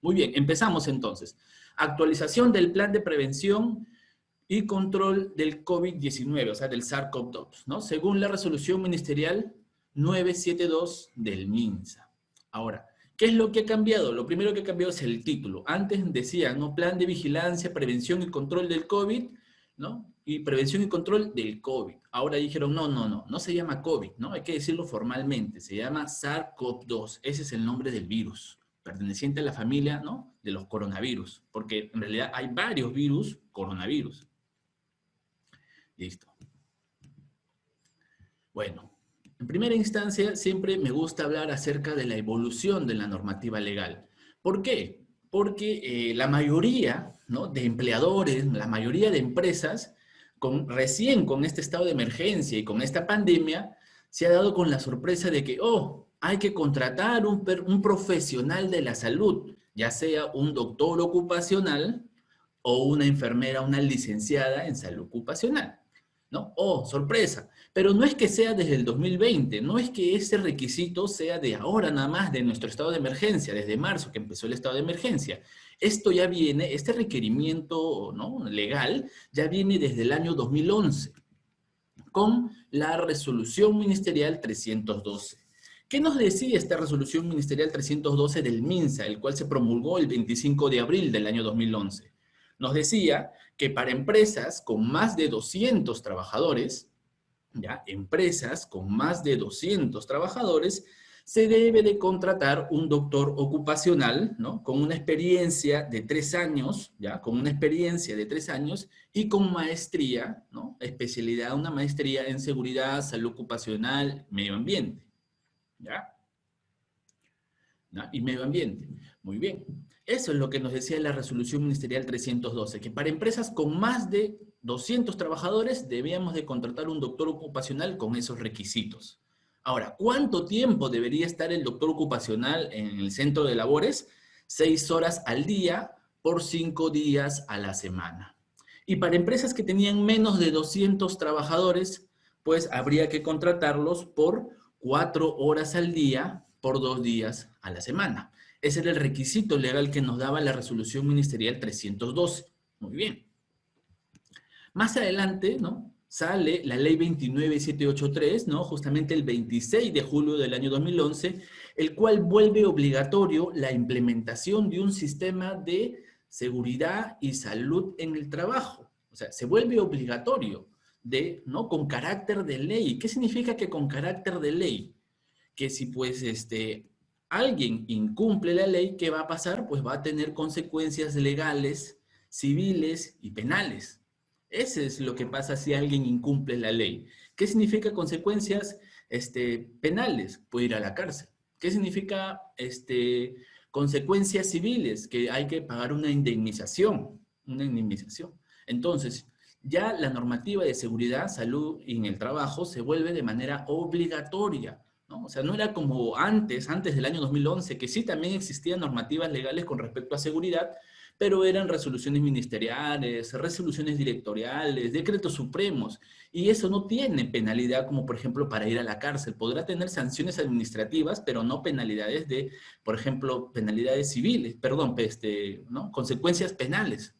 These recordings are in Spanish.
Muy bien, empezamos entonces. Actualización del plan de prevención y control del COVID-19, o sea, del SARS-CoV-2, ¿no? Según la resolución ministerial 972 del MINSA. Ahora, ¿qué es lo que ha cambiado? Lo primero que ha cambiado es el título. Antes decía, ¿no? Plan de vigilancia, prevención y control del COVID, ¿no? Y prevención y control del COVID. Ahora dijeron, no se llama COVID, ¿no? Hay que decirlo formalmente, se llama SARS-CoV-2, ese es el nombre del virus, perteneciente a la familia, ¿no? De los coronavirus, porque en realidad hay varios virus coronavirus. Listo. Bueno, en primera instancia siempre me gusta hablar acerca de la evolución de la normativa legal. ¿Por qué? Porque la mayoría, ¿no? de empleadores, la mayoría de empresas, recién con este estado de emergencia y con esta pandemia, se ha dado con la sorpresa de que, hay que contratar un profesional de la salud, ya sea un doctor ocupacional o una enfermera, una licenciada en salud ocupacional, ¿no? Oh, sorpresa. Pero no es que sea desde el 2020, no es que ese requisito sea de ahora nada más, de nuestro estado de emergencia, desde marzo que empezó el estado de emergencia. Esto ya viene, este requerimiento, ¿no? legal, ya viene desde el año 2011, con la resolución ministerial 312. ¿Qué nos decía esta resolución ministerial 312 del MINSA, el cual se promulgó el 25 de abril del año 2011? Nos decía que para empresas con más de 200 trabajadores, ¿ya? Empresas con más de 200 trabajadores, se debe de contratar un doctor ocupacional, ¿no? Con una experiencia de 3 años, ¿ya? Con una experiencia de 3 años y con maestría, ¿no? Especialidad, una maestría en seguridad, salud ocupacional, medio ambiente, ¿ya? ¿No? Y medio ambiente. Muy bien. Eso es lo que nos decía la resolución ministerial 312, que para empresas con más de 200 trabajadores debíamos de contratar un doctor ocupacional con esos requisitos. Ahora, ¿cuánto tiempo debería estar el doctor ocupacional en el centro de labores? 6 horas al día por 5 días a la semana. Y para empresas que tenían menos de 200 trabajadores, pues habría que contratarlos por 4 horas al día por 2 días a la semana. Ese era el requisito legal que nos daba la resolución ministerial 312. Muy bien. Más adelante, ¿no? Sale la ley 29783, ¿no? Justamente el 26 de julio del año 2011, el cual vuelve obligatorio la implementación de un sistema de seguridad y salud en el trabajo. O sea, se vuelve obligatorio, ¿no? Con carácter de ley. ¿Qué significa que con carácter de ley? Que si pues alguien incumple la ley, ¿qué va a pasar? Pues va a tener consecuencias legales, civiles y penales. Eso es lo que pasa si alguien incumple la ley. ¿Qué significa consecuencias penales? Puede ir a la cárcel. ¿Qué significa consecuencias civiles? Que hay que pagar una indemnización. Una indemnización. Entonces, ya la normativa de seguridad, salud y en el trabajo se vuelve de manera obligatoria, ¿no? O sea, no era como antes del año 2011, que sí también existían normativas legales con respecto a seguridad, pero eran resoluciones ministeriales, resoluciones directoriales, decretos supremos, y eso no tiene penalidad como, por ejemplo, para ir a la cárcel. Podrá tener sanciones administrativas, pero no penalidades de, por ejemplo, penalidades civiles, perdón, ¿no? Consecuencias penales.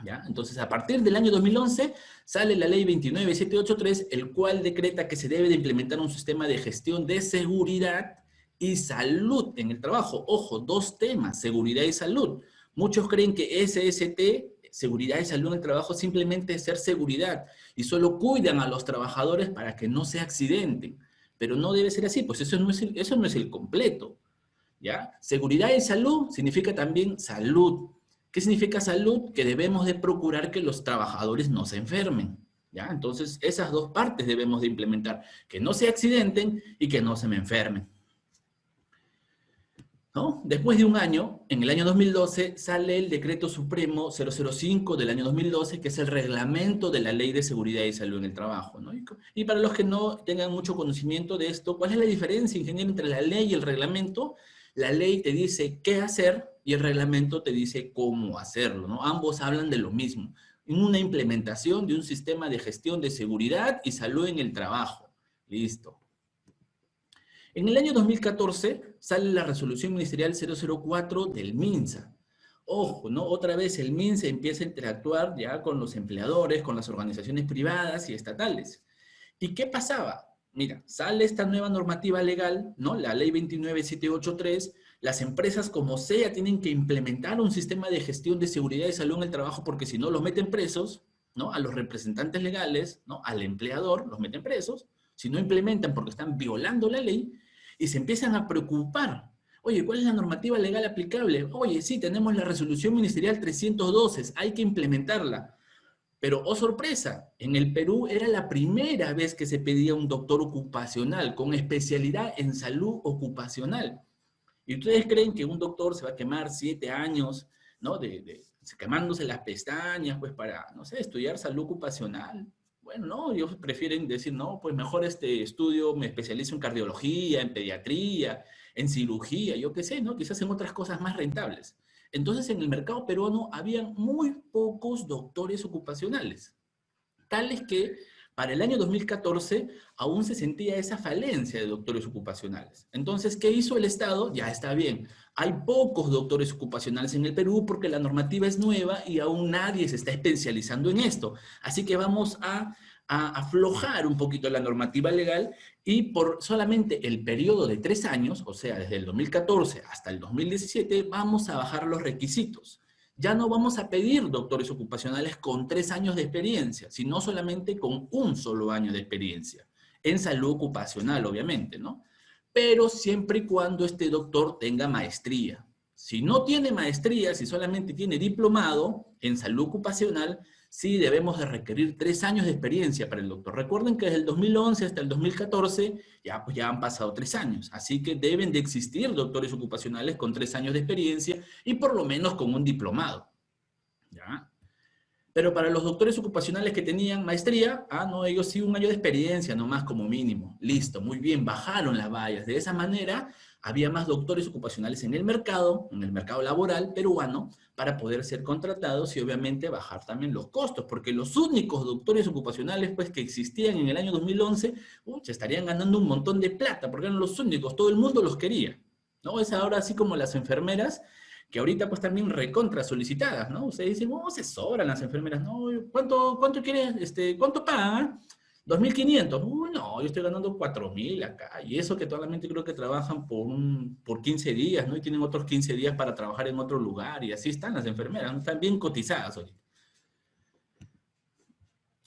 ¿Ya? Entonces, a partir del año 2011 sale la ley 29783, el cual decreta que se debe de implementar un sistema de gestión de seguridad y salud en el trabajo. Ojo, 2 temas, seguridad y salud. Muchos creen que SST, seguridad y salud en el trabajo, simplemente es ser seguridad y solo cuidan a los trabajadores para que no se accidenten. Pero no debe ser así, pues eso no es el completo. ¿Ya? Seguridad y salud significa también salud. ¿Qué significa salud? Que debemos de procurar que los trabajadores no se enfermen, ¿ya? Entonces, esas 2 partes debemos de implementar, que no se accidenten y que no se me enfermen, ¿no? Después de un año, en el año 2012, sale el Decreto Supremo 005 del año 2012, que es el reglamento de la Ley de Seguridad y Salud en el Trabajo, ¿no? Y para los que no tengan mucho conocimiento de esto, ¿cuál es la diferencia, ingeniero, entre la ley y el reglamento? La ley te dice qué hacer y el reglamento te dice cómo hacerlo, ¿no? Ambos hablan de lo mismo. Una implementación de un sistema de gestión de seguridad y salud en el trabajo. Listo. En el año 2014 sale la resolución ministerial 004 del MINSA. Ojo, ¿no? Otra vez el MINSA empieza a interactuar ya con los empleadores, con las organizaciones privadas y estatales. ¿Y qué pasaba? Mira, sale esta nueva normativa legal, ¿no? La ley 29783, las empresas como sea tienen que implementar un sistema de gestión de seguridad y salud en el trabajo porque si no los meten presos, ¿no? A los representantes legales, ¿no? Al empleador los meten presos, si no implementan porque están violando la ley y se empiezan a preocupar. Oye, ¿cuál es la normativa legal aplicable? Oye, sí, tenemos la resolución ministerial 312, hay que implementarla. Pero, oh sorpresa, en el Perú era la primera vez que se pedía un doctor ocupacional con especialidad en salud ocupacional. ¿Y ustedes creen que un doctor se va a quemar 7 años, ¿no? Quemándose las pestañas, pues para, no sé, estudiar salud ocupacional? Bueno, no, ellos prefieren decir, no, pues mejor estudio, me especializo en cardiología, en pediatría, en cirugía, yo qué sé, ¿no? Quizás en otras cosas más rentables. Entonces, en el mercado peruano habían muy pocos doctores ocupacionales, tales que para el año 2014 aún se sentía esa falencia de doctores ocupacionales. Entonces, ¿qué hizo el Estado? Ya está bien. Hay pocos doctores ocupacionales en el Perú porque la normativa es nueva y aún nadie se está especializando en esto. Así que vamos a aflojar un poquito la normativa legal y por solamente el periodo de 3 años, o sea, desde el 2014 hasta el 2017, vamos a bajar los requisitos. Ya no vamos a pedir doctores ocupacionales con 3 años de experiencia, sino solamente con un solo año de experiencia, en salud ocupacional, obviamente, ¿no? Pero siempre y cuando este doctor tenga maestría. Si no tiene maestría, si solamente tiene diplomado en salud ocupacional, sí debemos de requerir 3 años de experiencia para el doctor. Recuerden que desde el 2011 hasta el 2014 ya han pasado 3 años, así que deben de existir doctores ocupacionales con 3 años de experiencia y por lo menos con un diplomado. ¿Ya? Pero para los doctores ocupacionales que tenían maestría, no, ellos sí 1 año de experiencia, nomás como mínimo. Listo, muy bien, bajaron las vallas. De esa manera, había más doctores ocupacionales en el mercado laboral peruano, para poder ser contratados y obviamente bajar también los costos, porque los únicos doctores ocupacionales pues, que existían en el año 2011, se estarían ganando un montón de plata, porque eran los únicos, todo el mundo los quería. ¿No? Es ahora así como las enfermeras, que ahorita pues también recontra solicitadas, ¿no? Ustedes dicen, se sobran las enfermeras, ¿no? ¿Cuánto quieres, cuánto pagan? 2.500. No, yo estoy ganando 4.000 acá. Y eso que solamente creo que trabajan por 15 días, ¿no? Y tienen otros 15 días para trabajar en otro lugar. Y así están las enfermeras, ¿no? Están bien cotizadas ahorita.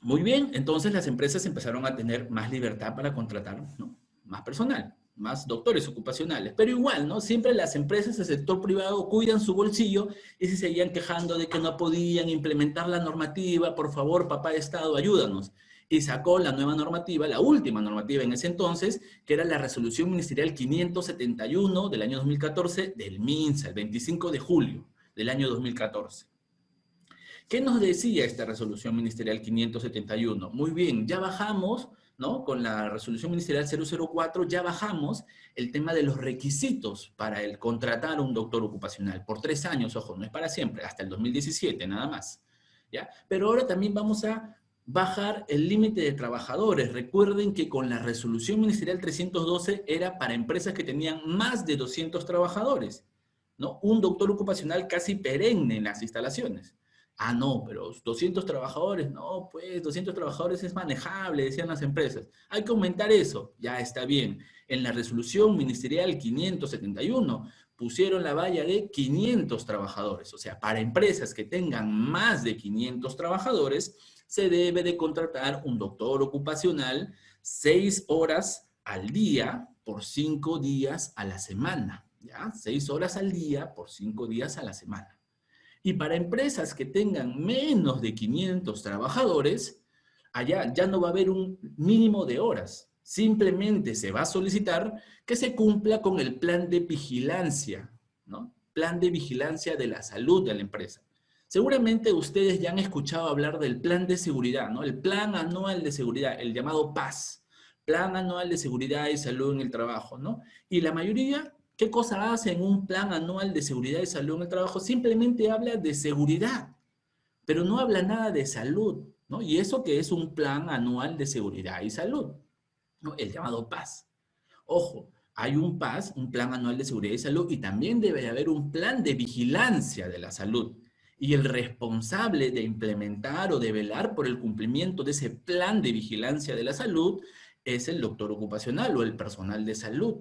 Muy bien, entonces las empresas empezaron a tener más libertad para contratar, ¿no? Más personal, más doctores ocupacionales. Pero igual, ¿no? Siempre las empresas del sector privado cuidan su bolsillo y se seguían quejando de que no podían implementar la normativa. Por favor, papá Estado, ayúdanos. Y sacó la nueva normativa, la última normativa en ese entonces, que era la resolución ministerial 571 del año 2014 del MINSA, el 25 de julio del año 2014. ¿Qué nos decía esta resolución ministerial 571? Muy bien, ya bajamos, ¿no? Con la resolución ministerial 004, ya bajamos el tema de los requisitos para el contratar a un doctor ocupacional. Por 3 años, ojo, no es para siempre, hasta el 2017, nada más. ¿Ya? Pero ahora también vamos a bajar el límite de trabajadores. Recuerden que con la resolución ministerial 312 era para empresas que tenían más de 200 trabajadores, ¿no? Un doctor ocupacional casi perenne en las instalaciones. No, pero 200 trabajadores, no, pues 200 trabajadores es manejable, decían las empresas. Hay que aumentar eso, ya está bien. En la resolución ministerial 571 pusieron la valla de 500 trabajadores. O sea, para empresas que tengan más de 500 trabajadores, se debe de contratar un doctor ocupacional 6 horas al día por 5 días a la semana. ¿Ya? 6 horas al día por 5 días a la semana. Y para empresas que tengan menos de 500 trabajadores, allá ya no va a haber un mínimo de horas. Simplemente se va a solicitar que se cumpla con el plan de vigilancia, ¿no? Plan de vigilancia de la salud de la empresa. Seguramente ustedes ya han escuchado hablar del plan de seguridad, ¿no? El plan anual de seguridad, el llamado PAS, Plan Anual de Seguridad y Salud en el Trabajo, ¿no? Y la mayoría, ¿qué cosa hace en un plan anual de seguridad y salud en el trabajo? Simplemente habla de seguridad, pero no habla nada de salud, ¿no? Y eso que es un plan anual de seguridad y salud, ¿no? El llamado PAS. Ojo, hay un PAS, un Plan Anual de Seguridad y Salud, y también debe haber un plan de vigilancia de la salud. Y el responsable de implementar o de velar por el cumplimiento de ese plan de vigilancia de la salud es el doctor ocupacional o el personal de salud,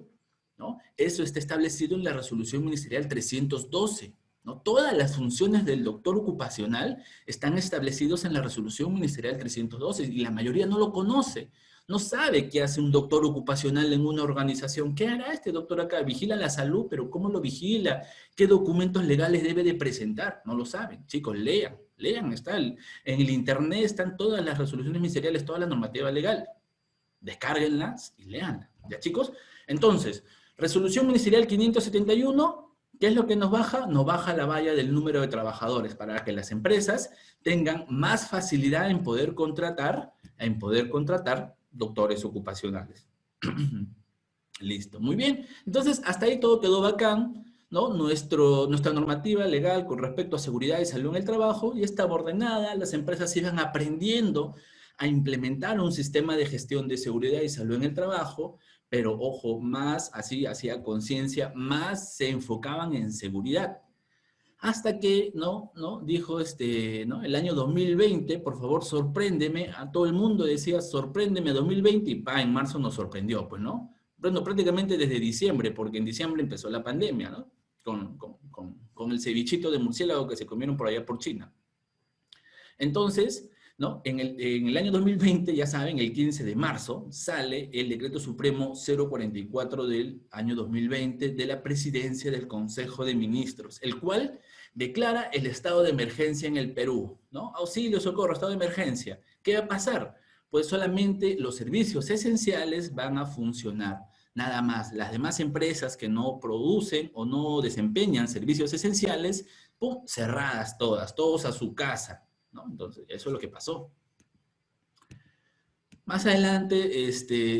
¿no? Eso está establecido en la Resolución Ministerial 312, ¿no? Todas las funciones del doctor ocupacional están establecidos en la Resolución Ministerial 312 y la mayoría no lo conoce. No sabe qué hace un doctor ocupacional en una organización. ¿Qué hará este doctor acá? Vigila la salud, pero ¿cómo lo vigila? ¿Qué documentos legales debe de presentar? No lo saben. Chicos, lean, en el internet están todas las resoluciones ministeriales, toda la normativa legal. Descárguenlas y leanlas. ¿Ya, chicos? Entonces, resolución ministerial 571, ¿qué es lo que nos baja? Nos baja la valla del número de trabajadores para que las empresas tengan más facilidad en poder contratar doctores ocupacionales. Listo, muy bien. Entonces, hasta ahí todo quedó bacán, ¿no? Nuestra normativa legal con respecto a seguridad y salud en el trabajo ya estaba ordenada, las empresas iban aprendiendo a implementar un sistema de gestión de seguridad y salud en el trabajo, pero ojo, más así, hacía conciencia, más se enfocaban en seguridad. Hasta que, dijo ¿no? El año 2020, por favor, sorpréndeme, a todo el mundo decía, sorpréndeme 2020, y en marzo nos sorprendió, pues, ¿no? Bueno, prácticamente desde diciembre, porque en diciembre empezó la pandemia, ¿no? Con el cevichito de murciélago que se comieron por allá por China. Entonces, ¿no? En el año 2020, ya saben, el 15 de marzo, sale el Decreto Supremo 044 del año 2020 de la Presidencia del Consejo de Ministros, el cual declara el estado de emergencia en el Perú, ¿no? Auxilio, socorro, estado de emergencia. ¿Qué va a pasar? Pues solamente los servicios esenciales van a funcionar. Nada más. Las demás empresas que no producen o no desempeñan servicios esenciales, ¡pum!, cerradas todas, todos a su casa, ¿no? Entonces, eso es lo que pasó. Más adelante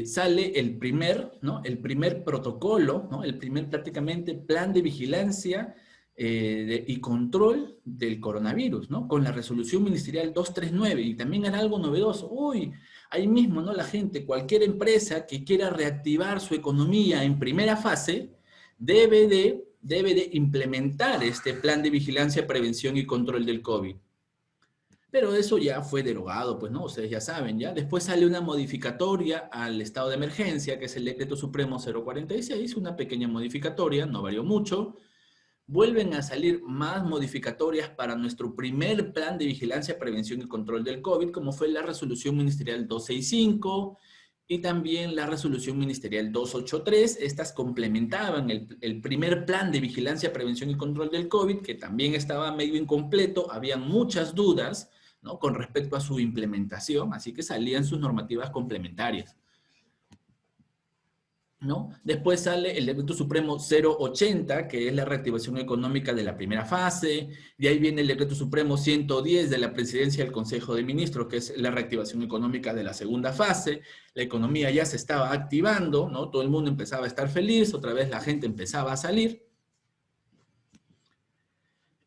sale el primer protocolo, ¿no? El primer prácticamente plan de vigilancia y control del coronavirus, ¿no? Con la resolución ministerial 239, y también era algo novedoso. Uy, ahí mismo, ¿no? La gente, cualquier empresa que quiera reactivar su economía en primera fase, debe de implementar este plan de vigilancia, prevención y control del COVID. Pero eso ya fue derogado, pues, ¿no? Ustedes ya saben, ¿ya? Después sale una modificatoria al estado de emergencia, que es el Decreto Supremo 046, una pequeña modificatoria, no varió mucho. Vuelven a salir más modificatorias para nuestro primer plan de vigilancia, prevención y control del COVID, como fue la Resolución Ministerial 265 y también la Resolución Ministerial 283. Estas complementaban el primer plan de vigilancia, prevención y control del COVID, que también estaba medio incompleto, habían muchas dudas, ¿no?, con respecto a su implementación, así que salían sus normativas complementarias, ¿no? Después sale el Decreto Supremo 080, que es la reactivación económica de la primera fase. De ahí viene el Decreto Supremo 110 de la Presidencia del Consejo de Ministros, que es la reactivación económica de la segunda fase. La economía ya se estaba activando, ¿no? Todo el mundo empezaba a estar feliz, otra vez la gente empezaba a salir.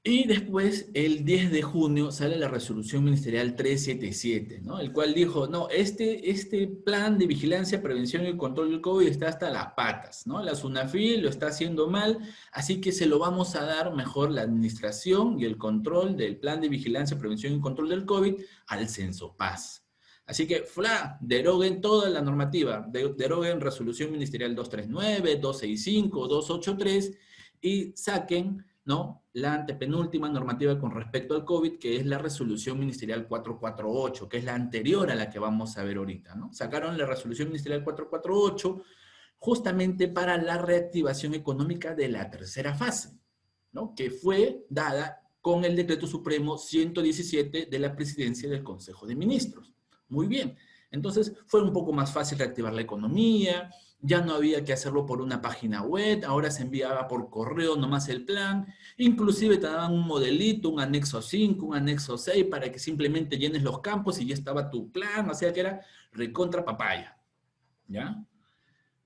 Y después, el 10 de junio, sale la resolución ministerial 377, ¿no? El cual dijo, no, este plan de vigilancia, prevención y control del COVID está hasta las patas, ¿no? La SUNAFIL lo está haciendo mal, así que se lo vamos a dar mejor la administración y el control del plan de vigilancia, prevención y control del COVID al Censopaz. Así que, deroguen toda la normativa, deroguen resolución ministerial 239, 265, 283 y saquen, ¿no?, la antepenúltima normativa con respecto al COVID, que es la resolución ministerial 448, que es la anterior a la que vamos a ver ahorita, ¿no? Sacaron la resolución ministerial 448 justamente para la reactivación económica de la tercera fase, ¿no?, que fue dada con el Decreto Supremo 117 de la Presidencia del Consejo de Ministros. Muy bien. Entonces, fue un poco más fácil reactivar la economía, ya no había que hacerlo por una página web, ahora se enviaba por correo nomás el plan, inclusive te daban un modelito, un anexo 5, un anexo 6, para que simplemente llenes los campos y ya estaba tu plan, o sea que era recontra papaya, ¿ya?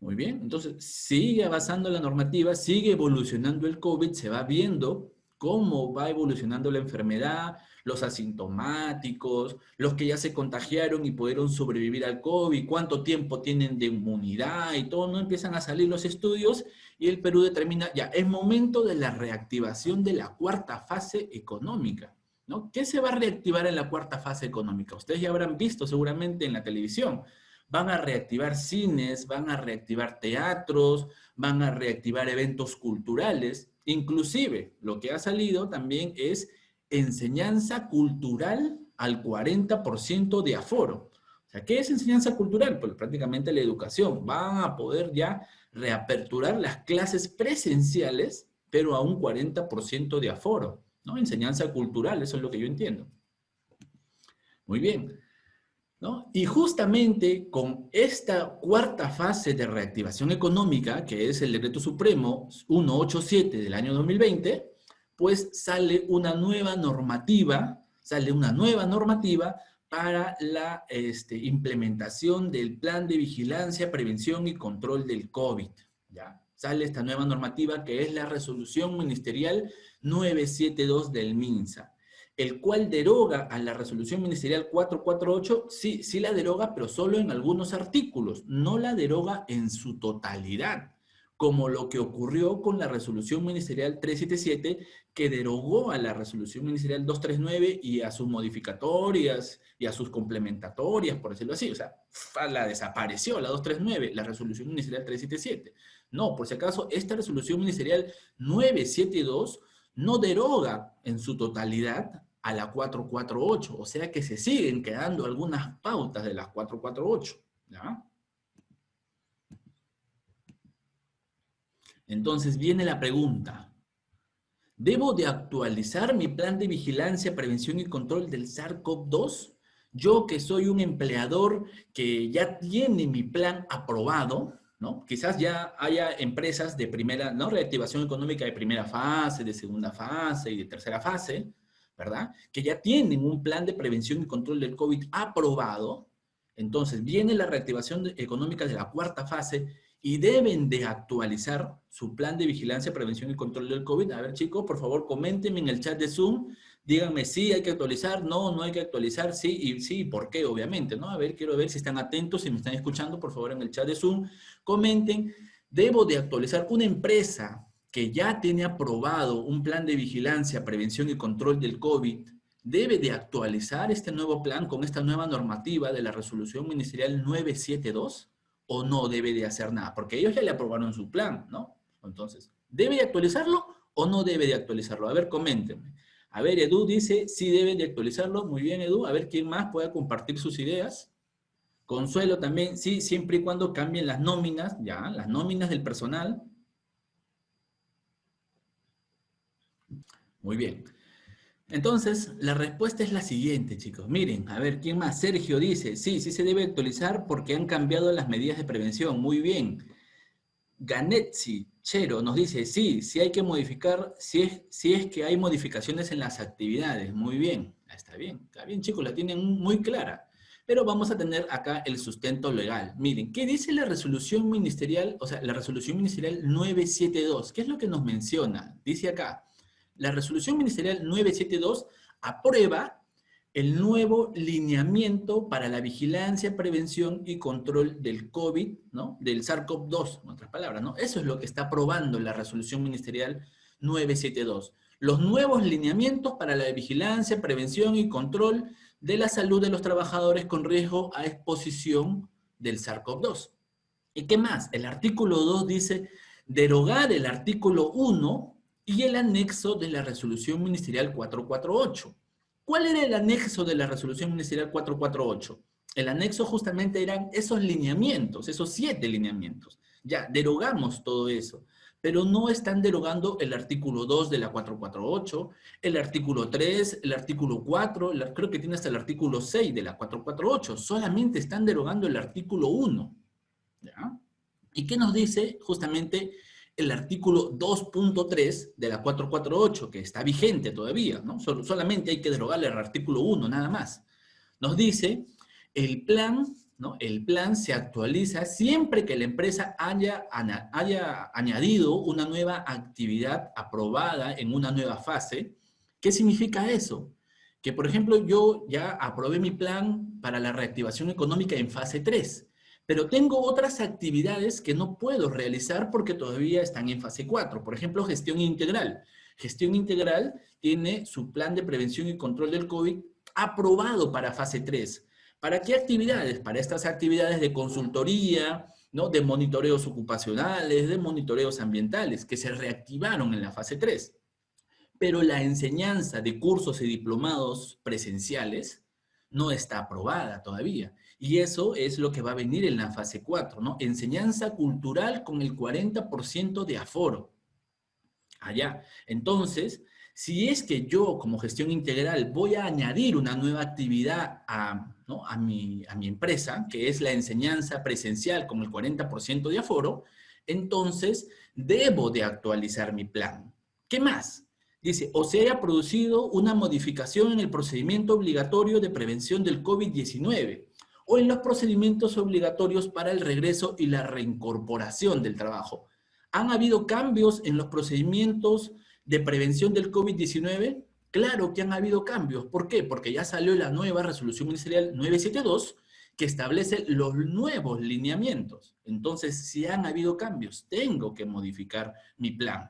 Muy bien, entonces sigue avanzando la normativa, sigue evolucionando el COVID, se va viendo cómo va evolucionando la enfermedad, los asintomáticos, los que ya se contagiaron y pudieron sobrevivir al COVID, cuánto tiempo tienen de inmunidad y todo, no empiezan a salir los estudios y el Perú determina, ya, es momento de la reactivación de la cuarta fase económica, ¿no? ¿Qué se va a reactivar en la cuarta fase económica? Ustedes ya habrán visto seguramente en la televisión. Van a reactivar cines, van a reactivar teatros, van a reactivar eventos culturales. Inclusive, lo que ha salido también es enseñanza cultural al 40% de aforo. O sea, ¿qué es enseñanza cultural? Pues prácticamente la educación. Van a poder ya reaperturar las clases presenciales, pero a un 40% de aforo, ¿no? Enseñanza cultural, eso es lo que yo entiendo. Muy bien, ¿no? Y justamente con esta cuarta fase de reactivación económica, que es el Decreto Supremo 187 del año 2020, pues sale una nueva normativa para la implementación del Plan de Vigilancia, Prevención y Control del COVID. ¿Ya? Sale esta nueva normativa que es la Resolución Ministerial 972 del MINSA, el cual deroga a la Resolución Ministerial 448, sí la deroga, pero solo en algunos artículos, no la deroga en su totalidad, como lo que ocurrió con la Resolución Ministerial 377, que derogó a la Resolución Ministerial 239 y a sus modificatorias y a sus complementatorias, por decirlo así. O sea, la desapareció, la 239, la Resolución Ministerial 377. No, por si acaso, esta Resolución Ministerial 972 no deroga en su totalidad a la 448, o sea que se siguen quedando algunas pautas de las 448, ¿ya? Entonces viene la pregunta, ¿debo de actualizar mi plan de vigilancia, prevención y control del SARS-CoV-2? Yo que soy un empleador que ya tiene mi plan aprobado, ¿no? Quizás ya haya empresas de primera, ¿no? Reactivación económica de primera fase, de segunda fase y de tercera fase, ¿verdad? Que ya tienen un plan de prevención y control del COVID aprobado. Entonces viene la reactivación económica de la cuarta fase y deben de actualizar su plan de vigilancia, prevención y control del COVID. A ver, chicos, por favor, coméntenme en el chat de Zoom. Díganme si hay que actualizar, no hay que actualizar, sí, ¿por qué? Obviamente, ¿no? A ver, quiero ver si están atentos, si me están escuchando, por favor, en el chat de Zoom, comenten. Debo de actualizar una empresa que ya tiene aprobado un plan de vigilancia, prevención y control del COVID, debe de actualizar este nuevo plan con esta nueva normativa de la Resolución Ministerial 972 o no debe de hacer nada, porque ellos ya le aprobaron su plan, ¿no? Entonces, ¿debe de actualizarlo o no debe de actualizarlo? A ver, coméntenme. A ver, Edu dice, sí deben de actualizarlo. Muy bien, Edu. A ver, ¿quién más pueda compartir sus ideas? Consuelo también, sí, siempre y cuando cambien las nóminas, ya, las nóminas del personal. Muy bien. Entonces, la respuesta es la siguiente, chicos. Miren, a ver, ¿quién más? Sergio dice, sí se debe actualizar porque han cambiado las medidas de prevención. Muy bien. Ganetsi, Chero, nos dice, sí hay que modificar, si es que hay modificaciones en las actividades. Muy bien, está bien, chicos, la tienen muy clara. Pero vamos a tener acá el sustento legal. Miren, ¿qué dice la resolución ministerial? O sea, la resolución ministerial 972. ¿Qué es lo que nos menciona? Dice acá, la resolución ministerial 972 aprueba el nuevo lineamiento para la vigilancia, prevención y control del COVID, ¿no? Del SARS-CoV-2, en otras palabras, ¿no? Eso es lo que está aprobando la resolución ministerial 972. Los nuevos lineamientos para la vigilancia, prevención y control de la salud de los trabajadores con riesgo a exposición del SARS-CoV-2. ¿Y qué más? El artículo 2 dice derogar el artículo 1 y el anexo de la resolución ministerial 448. ¿Cuál era el anexo de la resolución ministerial 448? El anexo justamente eran esos lineamientos, esos 7 lineamientos. Ya, derogamos todo eso, pero no están derogando el artículo 2 de la 448, el artículo 3, el artículo 4, creo que tiene hasta el artículo 6 de la 448, solamente están derogando el artículo 1. ¿Ya? ¿Y qué nos dice justamente el artículo 2.3 de la 448, que está vigente todavía, ¿no? Solamente hay que derogarle el artículo 1, nada más. Nos dice, el plan ¿no? El plan se actualiza siempre que la empresa haya añadido una nueva actividad aprobada en una nueva fase. ¿Qué significa eso? Que, por ejemplo, yo ya aprobé mi plan para la reactivación económica en fase 3, pero tengo otras actividades que no puedo realizar porque todavía están en fase 4. Por ejemplo, gestión integral. Gestión integral tiene su plan de prevención y control del COVID aprobado para fase 3. ¿Para qué actividades? Para estas actividades de consultoría, ¿no? De monitoreos ocupacionales, de monitoreos ambientales, que se reactivaron en la fase 3. Pero la enseñanza de cursos y diplomados presenciales no está aprobada todavía. Y eso es lo que va a venir en la fase 4, ¿no? Enseñanza cultural con el 40% de aforo. Allá. Entonces, si es que yo como gestión integral voy a añadir una nueva actividad ¿no? a mi empresa, que es la enseñanza presencial con el 40% de aforo, entonces debo de actualizar mi plan. ¿Qué más? Dice, o se haya producido una modificación en el procedimiento obligatorio de prevención del COVID-19 o en los procedimientos obligatorios para el regreso y la reincorporación del trabajo. ¿Han habido cambios en los procedimientos de prevención del COVID-19? Claro que han habido cambios. ¿Por qué? Porque ya salió la nueva resolución ministerial 972 que establece los nuevos lineamientos. Entonces, si han habido cambios, tengo que modificar mi plan.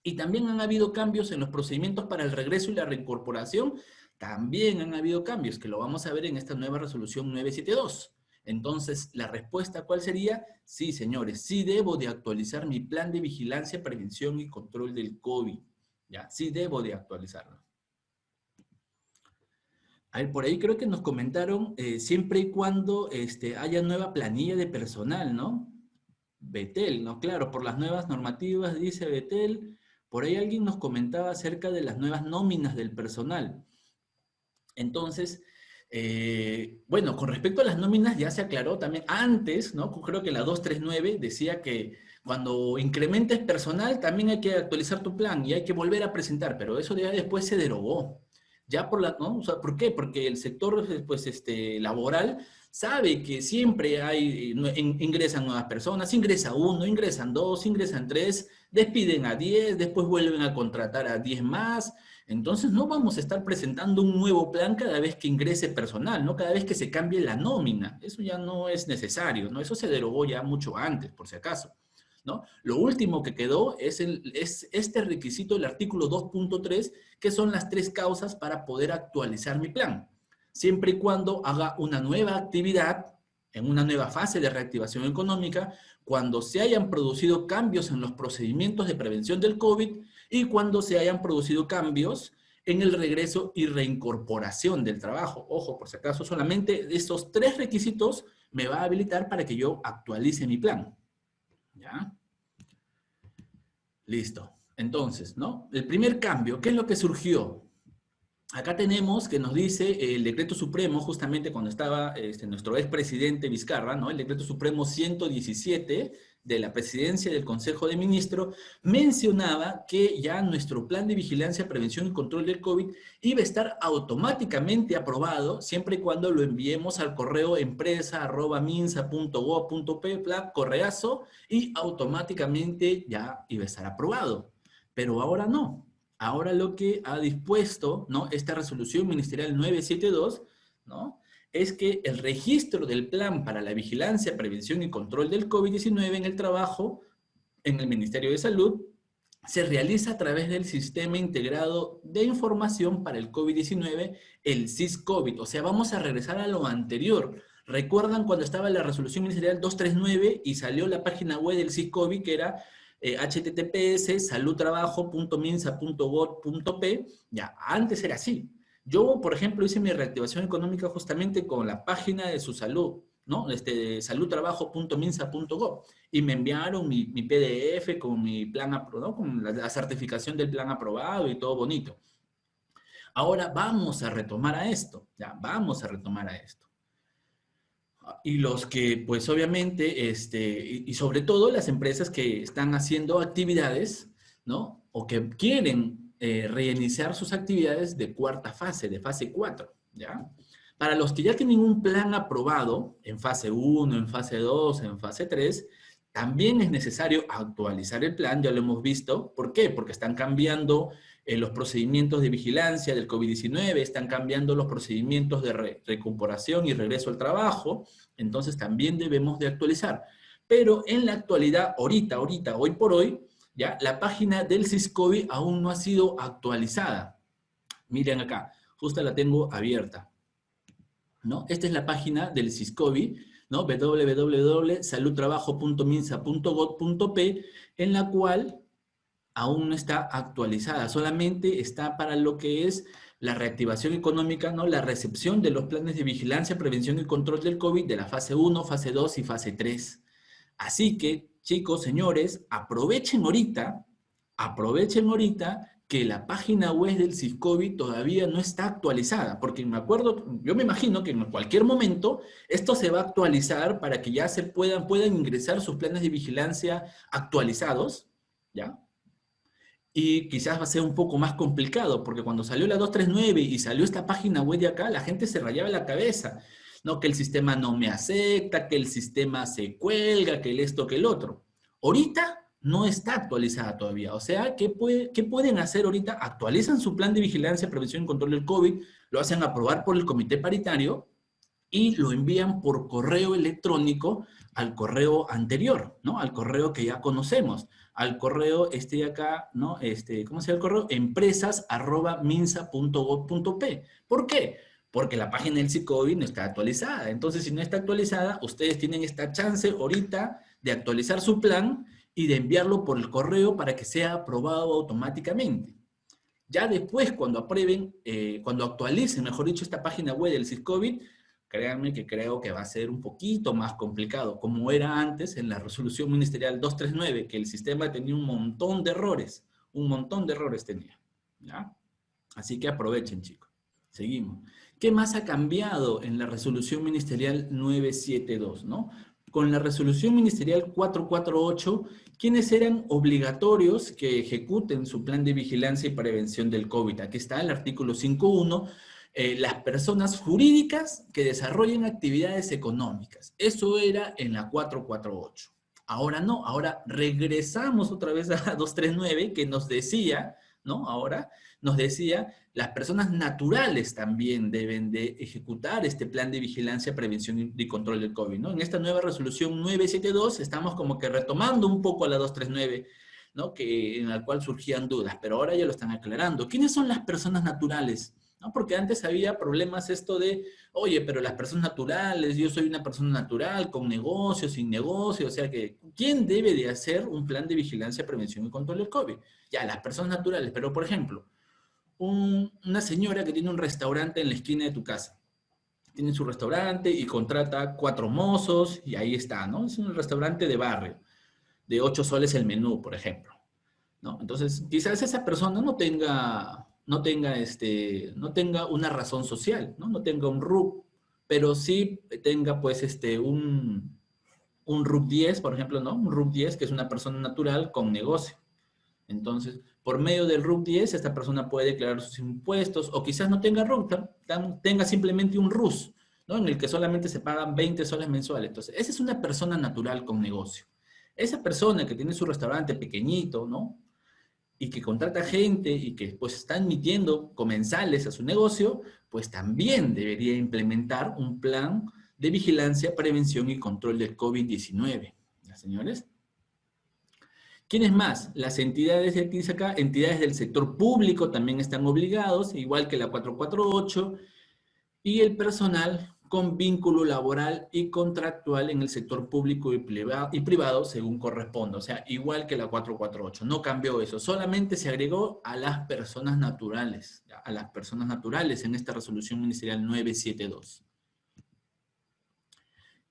Y también han habido cambios en los procedimientos para el regreso y la reincorporación. También han habido cambios, que lo vamos a ver en esta nueva resolución 972. Entonces, ¿la respuesta cuál sería? Sí, señores, sí debo de actualizar mi plan de vigilancia, prevención y control del COVID. Ya, sí debo de actualizarlo. A ver, por ahí creo que nos comentaron, siempre y cuando haya nueva planilla de personal, ¿no? Betel, ¿no? Claro, por las nuevas normativas, dice Betel. Por ahí alguien nos comentaba acerca de las nuevas nóminas del personal. Entonces, bueno, con respecto a las nóminas ya se aclaró también antes, ¿no? Creo que la 239 decía que cuando incrementes personal también hay que actualizar tu plan y hay que volver a presentar, pero eso ya después se derogó. Ya por la, ¿no? O sea, ¿por qué? Porque el sector, pues, laboral sabe que siempre hay, ingresan nuevas personas, ingresa uno, ingresan dos, ingresan tres, despiden a 10, después vuelven a contratar a 10 más. Entonces no vamos a estar presentando un nuevo plan cada vez que ingrese personal, ¿no? Cada vez que se cambie la nómina. Eso ya no es necesario, ¿no? Eso se derogó ya mucho antes, por si acaso, ¿no? Lo último que quedó es este requisito del artículo 2.3, que son las 3 causas para poder actualizar mi plan. Siempre y cuando haga una nueva actividad en una nueva fase de reactivación económica, cuando se hayan producido cambios en los procedimientos de prevención del COVID y cuando se hayan producido cambios en el regreso y reincorporación del trabajo. Ojo, por si acaso, solamente esos 3 requisitos me va a habilitar para que yo actualice mi plan. ¿Ya? Listo. Entonces, ¿no? El primer cambio, ¿qué es lo que surgió? Acá tenemos que nos dice el decreto supremo, justamente cuando estaba nuestro expresidente Vizcarra, ¿no? El decreto supremo 117 de la presidencia del Consejo de Ministros, mencionaba que ya nuestro plan de vigilancia, prevención y control del COVID iba a estar automáticamente aprobado siempre y cuando lo enviemos al correo empresa@minsa.gov.p, correazo, y automáticamente ya iba a estar aprobado. Pero ahora no. Ahora lo que ha dispuesto, ¿no? Esta resolución ministerial 972, ¿no? Es que el registro del plan para la vigilancia, prevención y control del COVID-19 en el trabajo, en el Ministerio de Salud, se realiza a través del Sistema Integrado de Información para el COVID-19, el SIS-COVID. O sea, vamos a regresar a lo anterior. ¿Recuerdan cuando estaba la resolución ministerial 239 y salió la página web del SIS-COVID, que era https://saludtrabajo.minsa.gov.p? Ya, antes era así. Yo, por ejemplo, hice mi reactivación económica justamente con la página de su salud, ¿no? Saludtrabajo.minsa.gov, y me enviaron mi PDF con mi plan aprobado, ¿no? Con la certificación del plan aprobado y todo bonito. Ahora vamos a retomar a esto, ya, vamos a retomar a esto. Y los que, pues obviamente, y sobre todo las empresas que están haciendo actividades, ¿no? O que quieren reiniciar sus actividades de cuarta fase, de fase 4, ¿ya? Para los que ya tienen un plan aprobado en fase 1, en fase 2, en fase 3, también es necesario actualizar el plan, ya lo hemos visto. ¿Por qué? Porque están cambiando los procedimientos de vigilancia del COVID-19, están cambiando los procedimientos de recuperación y regreso al trabajo, entonces también debemos de actualizar. Pero en la actualidad, ahorita, hoy por hoy, ya la página del SISCOBI aún no ha sido actualizada. Miren acá, justo la tengo abierta, ¿no? Esta es la página del SISCOBI, ¿no? www.saludtrabajo.minsa.gov.p, en la cual aún no está actualizada, solamente está para lo que es la reactivación económica, ¿no? La recepción de los planes de vigilancia, prevención y control del COVID de la fase 1, fase 2 y fase 3. Así que, chicos, señores, aprovechen ahorita que la página web del SISCOBI todavía no está actualizada, porque yo me imagino que en cualquier momento esto se va a actualizar para que ya puedan ingresar sus planes de vigilancia actualizados, ¿ya? Y quizás va a ser un poco más complicado, porque cuando salió la 239 y salió esta página web de acá, la gente se rayaba la cabeza, ¿no? Que el sistema no me acepta, que el sistema se cuelga, que el esto, que el otro. Ahorita no está actualizada todavía. O sea, ¿qué pueden hacer ahorita? Actualizan su plan de vigilancia, prevención y control del COVID, lo hacen aprobar por el comité paritario y lo envían por correo electrónico al correo anterior, ¿no? Al correo que ya conocemos, al correo de acá, ¿no? ¿Cómo se llama el correo? empresas@minsa.gov.p. ¿Por qué? Porque la página del SISCOBI no está actualizada. Entonces, si no está actualizada, ustedes tienen esta chance ahorita de actualizar su plan y de enviarlo por el correo para que sea aprobado automáticamente. Ya después, cuando aprueben, cuando actualicen, mejor dicho, esta página web del SISCOBI, créanme que creo que va a ser un poquito más complicado, como era antes en la resolución ministerial 239, que el sistema tenía un montón de errores tenía, ¿ya? Así que aprovechen, chicos. Seguimos. ¿Qué más ha cambiado en la resolución ministerial 972, no? Con la resolución ministerial 448, ¿quiénes eran obligatorios que ejecuten su plan de vigilancia y prevención del COVID? Aquí está el artículo 5.1, las personas jurídicas que desarrollen actividades económicas. Eso era en la 448. Ahora no, ahora regresamos otra vez a 239 que nos decía, ¿no? Ahora nos decía, las personas naturales también deben de ejecutar este plan de vigilancia, prevención y control del COVID, ¿no? En esta nueva resolución 972 estamos como que retomando un poco a la 239, ¿no? En la cual surgían dudas, pero ahora ya lo están aclarando. ¿Quiénes son las personas naturales? ¿No? Porque antes había problemas esto de, oye, pero las personas naturales, yo soy una persona natural, con negocio, sin negocio, o sea que, ¿quién debe de hacer un plan de vigilancia, prevención y control del COVID? Ya, las personas naturales, pero por ejemplo, una señora que tiene un restaurante en la esquina de tu casa, tiene su restaurante y contrata 4 mozos y ahí está, ¿no? Es un restaurante de barrio, de 8 soles el menú, por ejemplo, ¿no? Entonces, quizás esa persona no tenga una razón social, ¿no? No tenga un RUC, pero sí tenga, pues, un RUC 10, por ejemplo, ¿no? Un RUC 10 que es una persona natural con negocio. Entonces, por medio del RUC 10, esta persona puede declarar sus impuestos, o quizás no tenga RUC, tenga simplemente un RUS, ¿no? En el que solamente se pagan 20 soles mensuales. Entonces, esa es una persona natural con negocio. Esa persona que tiene su restaurante pequeñito, ¿no? Y que contrata gente y que pues está admitiendo comensales a su negocio, pues también debería implementar un plan de vigilancia, prevención y control del COVID-19. ¿Ya, señores? ¿Quiénes más? Las entidades, dice acá, entidades del sector público también están obligados, igual que la 448, y el personal con vínculo laboral y contractual en el sector público y privado según corresponda. O sea, igual que la 448. No cambió eso. Solamente se agregó a las personas naturales. A las personas naturales en esta resolución ministerial 972.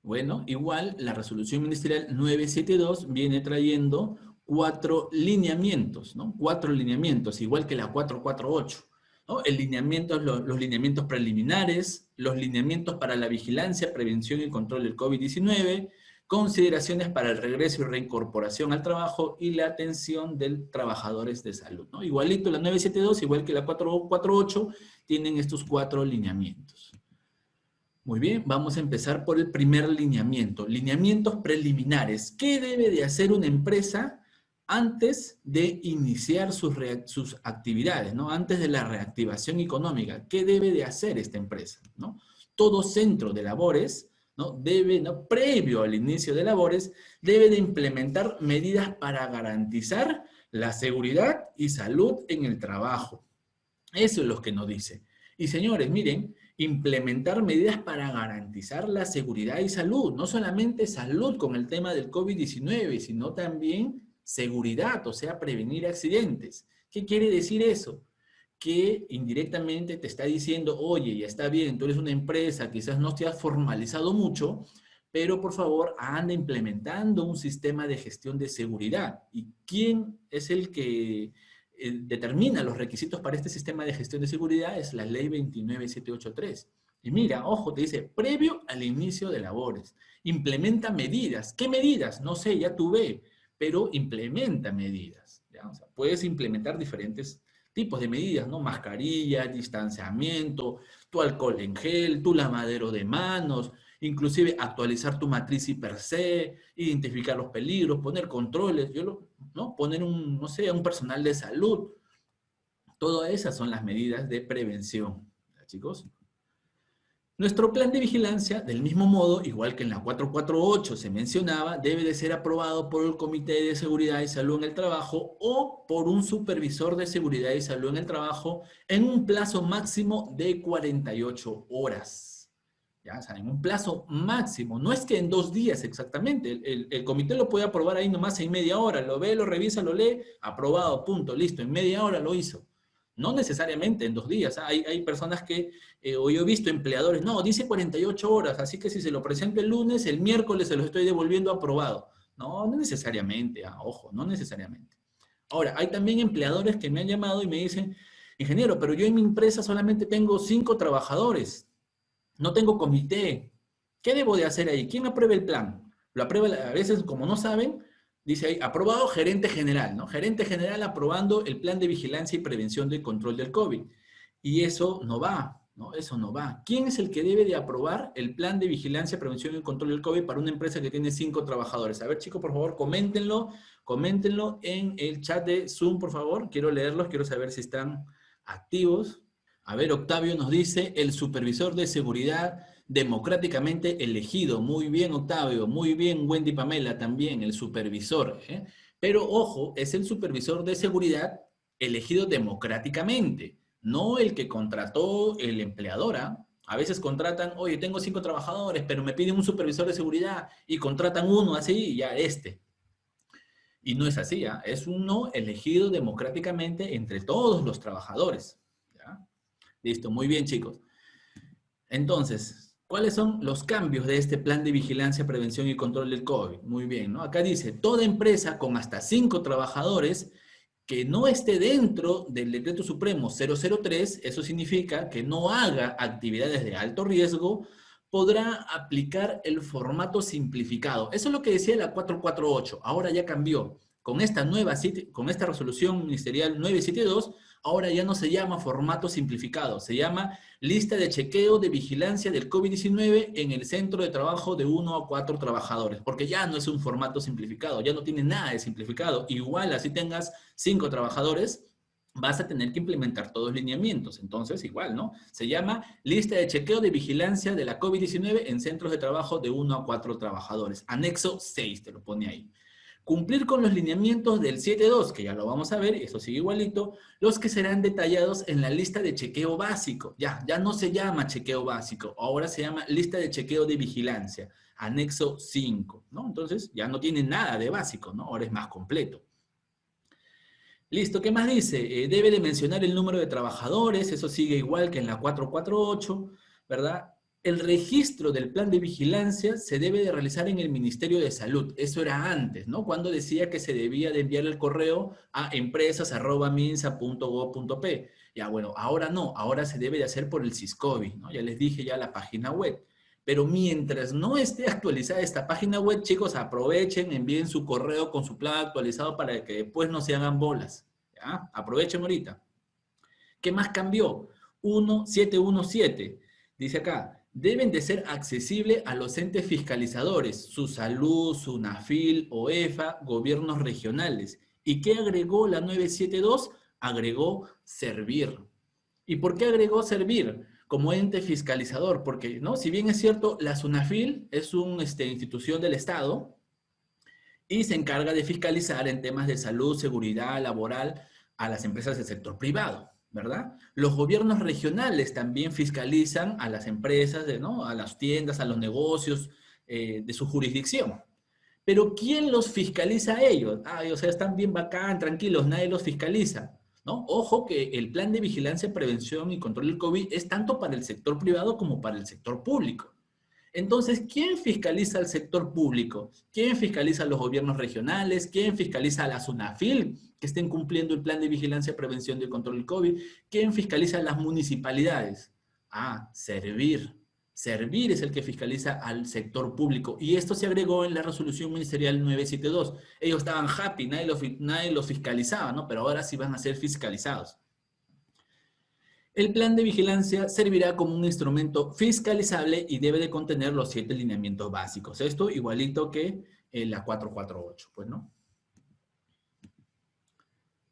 Bueno, igual la resolución ministerial 972 viene trayendo 4 lineamientos, ¿no? 4 lineamientos, igual que la 448. ¿No? El lineamiento, los lineamientos preliminares, los lineamientos para la vigilancia, prevención y control del COVID-19, consideraciones para el regreso y reincorporación al trabajo y la atención de trabajadores de salud, ¿no? Igualito la 972, igual que la 448, tienen estos 4 lineamientos. Muy bien, vamos a empezar por el primer lineamiento. Lineamientos preliminares. ¿Qué debe de hacer una empresa antes de iniciar sus actividades, ¿no? Antes de la reactivación económica? ¿Qué debe de hacer esta empresa, ¿no? Todo centro de labores, ¿no? Debe, ¿no? Previo al inicio de labores, debe de implementar medidas para garantizar la seguridad y salud en el trabajo. Eso es lo que nos dice. Y señores, miren, implementar medidas para garantizar la seguridad y salud. No solamente salud con el tema del COVID-19, sino también seguridad, o sea, prevenir accidentes. ¿Qué quiere decir eso? Que indirectamente te está diciendo, oye, ya está bien, tú eres una empresa, quizás no te has formalizado mucho, pero por favor anda implementando un sistema de gestión de seguridad. ¿Y quién es el que determina los requisitos para este sistema de gestión de seguridad? Es la ley 29783. Y mira, ojo, te dice, previo al inicio de labores, implementa medidas. ¿Qué medidas? No sé, ya tú ve, pero implementa medidas. ¿Ya? O sea, puedes implementar diferentes tipos de medidas, ¿no? Mascarilla, distanciamiento, tu alcohol en gel, tu lavadero de manos, inclusive actualizar tu matriz per se, identificar los peligros, poner controles, ¿no? Poner no sé, un personal de salud. Todas esas son las medidas de prevención, ¿ya, chicos? Nuestro plan de vigilancia, del mismo modo, igual que en la 448 se mencionaba, debe de ser aprobado por el Comité de Seguridad y Salud en el Trabajo o por un supervisor de seguridad y salud en el trabajo en un plazo máximo de 48 horas. ¿Ya? O sea, en un plazo máximo. No es que en 2 días exactamente. El comité lo puede aprobar ahí nomás en media hora. Lo ve, lo revisa, lo lee, aprobado, punto, listo. En media hora lo hizo. No necesariamente en 2 días. Hay personas que, o yo he visto empleadores, no, dice 48 horas, así que si se lo presento el lunes, el miércoles se lo estoy devolviendo aprobado. No, no necesariamente, ojo, no necesariamente. Ahora, hay también empleadores que me han llamado y me dicen, ingeniero, pero yo en mi empresa solamente tengo 5 trabajadores, no tengo comité. ¿Qué debo de hacer ahí? ¿Quién aprueba el plan? Lo aprueba, a veces, como no saben, dice ahí, aprobado gerente general, ¿no? Gerente general aprobando el plan de vigilancia y prevención del control del COVID. Y eso no va, ¿no? Eso no va. ¿Quién es el que debe de aprobar el plan de vigilancia, prevención y control del COVID para una empresa que tiene 5 trabajadores? A ver, chicos, por favor, coméntenlo en el chat de Zoom, por favor. Quiero leerlos, quiero saber si están activos. A ver, Octavio nos dice, el supervisor de seguridad democráticamente elegido. Muy bien, Octavio. Muy bien, Wendy Pamela, también, el supervisor. Pero, ojo, es el supervisor de seguridad elegido democráticamente, no el que contrató el empleador. A veces contratan, oye, tengo 5 trabajadores, pero me piden un supervisor de seguridad y contratan uno así y ya este. Y no es así, es uno elegido democráticamente entre todos los trabajadores. ¿Ya? Listo, muy bien, chicos. Entonces, ¿cuáles son los cambios de este plan de vigilancia, prevención y control del COVID? Muy bien, ¿no? Acá dice, toda empresa con hasta 5 trabajadores que no esté dentro del Decreto Supremo 003, eso significa que no haga actividades de alto riesgo, podrá aplicar el formato simplificado. Eso es lo que decía la 448, ahora ya cambió. Con esta resolución ministerial 972, ahora ya no se llama formato simplificado, se llama lista de chequeo de vigilancia del COVID-19 en el centro de trabajo de 1 a 4 trabajadores, porque ya no es un formato simplificado, ya no tiene nada de simplificado. Igual, así tengas 5 trabajadores, vas a tener que implementar todos los lineamientos. Entonces, igual, ¿no? Se llama lista de chequeo de vigilancia de la COVID-19 en centros de trabajo de 1 a 4 trabajadores. Anexo 6, te lo pone ahí. Cumplir con los lineamientos del 7.2, que ya lo vamos a ver, eso sigue igualito, los que serán detallados en la lista de chequeo básico. Ya no se llama chequeo básico, ahora se llama lista de chequeo de vigilancia, anexo 5, ¿no? Entonces ya no tiene nada de básico, ¿no? Ahora es más completo. Listo, ¿qué más dice? Debe de mencionar el número de trabajadores, eso sigue igual que en la 448, ¿verdad? El registro del plan de vigilancia se debe de realizar en el Ministerio de Salud. Eso era antes, ¿no? Cuando decía que se debía de enviar el correo a empresas@minsa.gov.p. Ya, bueno, ahora no, ahora se debe de hacer por el Siscovi, ¿no? Ya les dije ya la página web. Pero mientras no esté actualizada esta página web, chicos, aprovechen, envíen su correo con su plan actualizado para que después no se hagan bolas. ¿Ya? Aprovechen ahorita. ¿Qué más cambió? 1717. Dice acá, deben de ser accesibles a los entes fiscalizadores, su salud, SUNAFIL, OEFA, gobiernos regionales. ¿Y qué agregó la 972? Agregó servir. ¿Y por qué agregó servir como ente fiscalizador? Porque, ¿no? Si bien es cierto, la SUNAFIL es una institución del Estado y se encarga de fiscalizar en temas de salud, seguridad laboral a las empresas del sector privado, ¿verdad? Los gobiernos regionales también fiscalizan a las empresas, ¿no? A las tiendas, a los negocios de su jurisdicción. Pero ¿quién los fiscaliza a ellos? O sea, están bien bacán, tranquilos, nadie los fiscaliza, ¿no? Ojo que el plan de vigilancia, prevención y control del COVID es tanto para el sector privado como para el sector público. Entonces, ¿quién fiscaliza al sector público? ¿Quién fiscaliza a los gobiernos regionales? ¿Quién fiscaliza a la SUNAFIL que estén cumpliendo el plan de vigilancia, prevención y control del COVID? ¿Quién fiscaliza a las municipalidades? Servir. Servir es el que fiscaliza al sector público. Y esto se agregó en la resolución ministerial 972. Ellos estaban happy, nadie los fiscalizaba, ¿no? Pero ahora sí van a ser fiscalizados. El plan de vigilancia servirá como un instrumento fiscalizable y debe de contener los 7 lineamientos básicos. Esto igualito que la 448, pues, ¿no?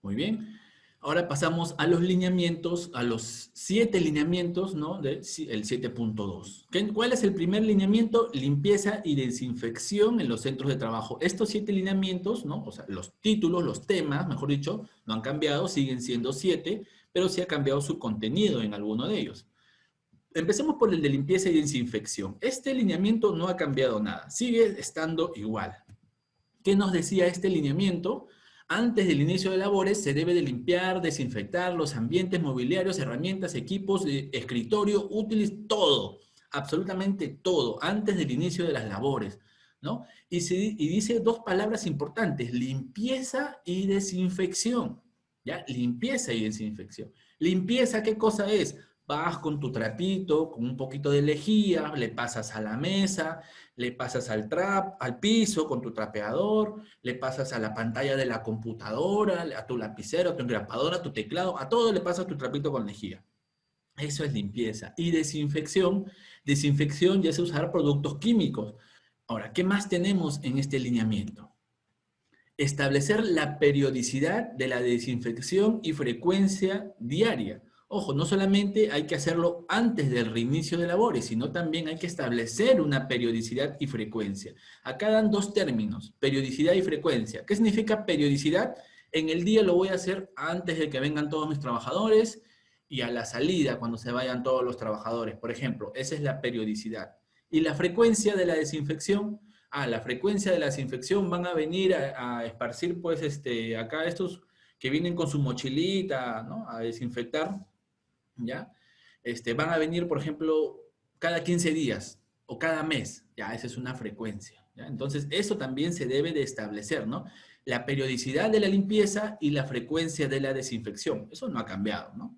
Muy bien. Ahora pasamos a los lineamientos, a los 7 lineamientos, ¿no? El 7.2. ¿Cuál es el primer lineamiento? Limpieza y desinfección en los centros de trabajo. Estos 7 lineamientos, ¿no? O sea, los títulos, los temas, mejor dicho, no han cambiado, siguen siendo 7, pero sí ha cambiado su contenido en alguno de ellos. Empecemos por el de limpieza y desinfección. Este lineamiento no ha cambiado nada, sigue estando igual. ¿Qué nos decía este lineamiento? Antes del inicio de labores se debe de limpiar, desinfectar los ambientes mobiliarios, herramientas, equipos de escritorio, útiles, todo, absolutamente todo, antes del inicio de las labores, ¿no? Y dice 2 palabras importantes, limpieza y desinfección, ¿ya? Limpieza y desinfección. Limpieza, ¿qué cosa es? Vas con tu trapito, con un poquito de lejía, le pasas a la mesa, le pasas al piso con tu trapeador, le pasas a la pantalla de la computadora, a tu lapicero, a tu engrapadora, a tu teclado, a todo le pasas tu trapito con lejía. Eso es limpieza. Y desinfección ya es usar productos químicos. Ahora, ¿qué más tenemos en este lineamiento? Establecer la periodicidad de la desinfección y frecuencia diaria. Ojo, no solamente hay que hacerlo antes del reinicio de labores, sino también hay que establecer una periodicidad y frecuencia. Acá dan 2 términos, periodicidad y frecuencia. ¿Qué significa periodicidad? En el día lo voy a hacer antes de que vengan todos mis trabajadores y a la salida cuando se vayan todos los trabajadores. Por ejemplo, esa es la periodicidad. Y la frecuencia de la desinfección, la frecuencia de la desinfección van a venir a esparcir, pues, acá estos que vienen con su mochilita, ¿no? A desinfectar, ¿ya? Van a venir, por ejemplo, cada 15 días o cada mes, ya, esa es una frecuencia, ¿ya? Entonces, eso también se debe de establecer, ¿no? La periodicidad de la limpieza y la frecuencia de la desinfección, eso no ha cambiado, ¿no?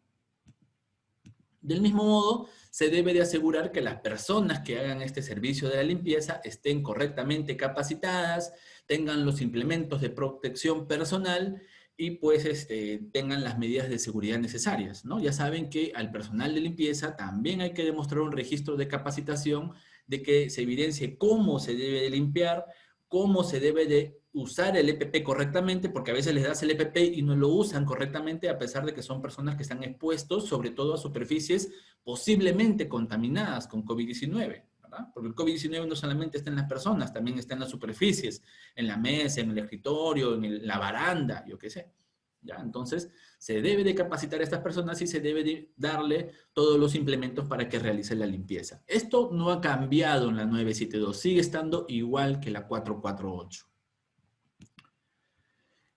Del mismo modo, se debe de asegurar que las personas que hagan este servicio de la limpieza estén correctamente capacitadas, tengan los implementos de protección personal y pues tengan las medidas de seguridad necesarias, ¿no? Ya saben que al personal de limpieza también hay que demostrar un registro de capacitación de que se evidencie cómo se debe de limpiar, cómo se debe de usar el EPP correctamente, porque a veces les das el EPP y no lo usan correctamente a pesar de que son personas que están expuestos sobre todo a superficies posiblemente contaminadas con COVID-19, ¿verdad? Porque el COVID-19 no solamente está en las personas, también está en las superficies, en la mesa, en el escritorio, en la baranda, yo qué sé. ¿Ya? Entonces, se debe de capacitar a estas personas y se debe de darle todos los implementos para que realicen la limpieza. Esto no ha cambiado en la 972, sigue estando igual que la 448.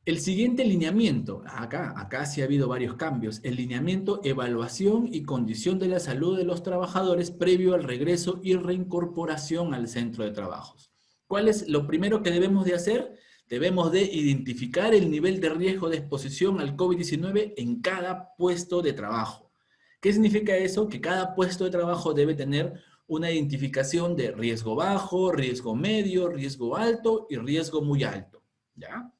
El siguiente lineamiento, acá sí ha habido varios cambios. El lineamiento, evaluación y condición de la salud de los trabajadores previo al regreso y reincorporación al centro de trabajos. ¿Cuál es lo primero que debemos de hacer? Debemos de identificar el nivel de riesgo de exposición al COVID-19 en cada puesto de trabajo. ¿Qué significa eso? Que cada puesto de trabajo debe tener una identificación de riesgo bajo, riesgo medio, riesgo alto y riesgo muy alto, ¿ya?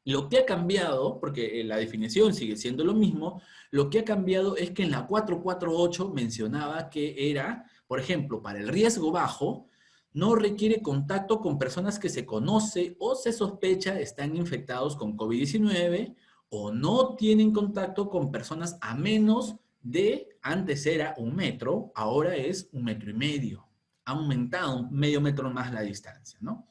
Lo que ha cambiado, porque la definición sigue siendo lo mismo, Lo que ha cambiado es que en la 448 mencionaba que era, por ejemplo, para el riesgo bajo, no requiere contacto con personas que se conoce o se sospecha están infectados con COVID-19 o no tienen contacto con personas a menos de, antes era 1 metro, ahora es 1,5 metros. Ha aumentado 0,5 metros más la distancia, ¿no?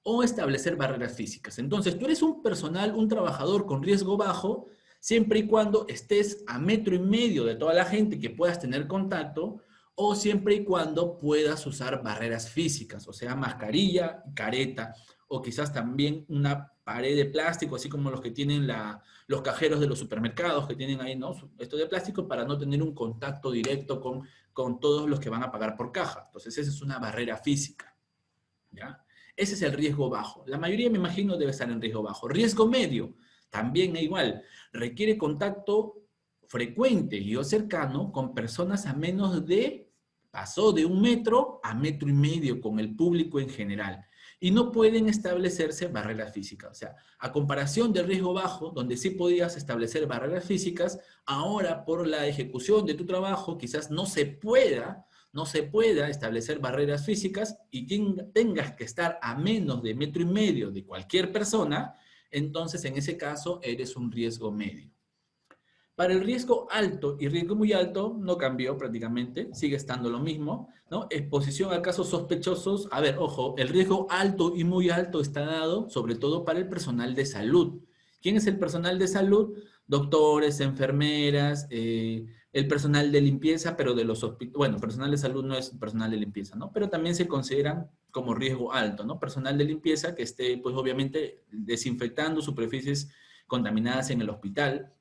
O establecer barreras físicas. Entonces, tú eres un personal, un trabajador con riesgo bajo, siempre y cuando estés a 1,5 metros de toda la gente que puedas tener contacto, o siempre y cuando puedas usar barreras físicas, o sea, mascarilla, careta, o quizás también una pared de plástico, así como los que tienen los cajeros de los supermercados, que tienen ahí, ¿no? Esto de plástico para no tener un contacto directo con todos los que van a pagar por caja. Entonces, esa es una barrera física, ¿ya? Ese es el riesgo bajo. La mayoría, me imagino, debe estar en riesgo bajo. Riesgo medio, también igual. Requiere contacto frecuente y o cercano con personas a menos de, pasó de 1 metro a 1,5 metros con el público en general. Y no pueden establecerse barreras físicas. O sea, a comparación del riesgo bajo, donde sí podías establecer barreras físicas, ahora por la ejecución de tu trabajo quizás no se pueda establecer barreras físicas y tengas que estar a menos de 1,5 metros de cualquier persona, entonces en ese caso eres un riesgo medio. Para el riesgo alto y riesgo muy alto no cambió prácticamente, sigue estando lo mismo, ¿no? Exposición a casos sospechosos. A ver, ojo, el riesgo alto y muy alto está dado sobre todo para el personal de salud. ¿Quién es el personal de salud? Doctores, enfermeras, el personal de limpieza, pero de los hospitales, bueno, personal de salud no es personal de limpieza, ¿no? Pero también se consideran como riesgo alto, ¿no? Personal de limpieza que esté, pues obviamente, desinfectando superficies contaminadas en el hospital,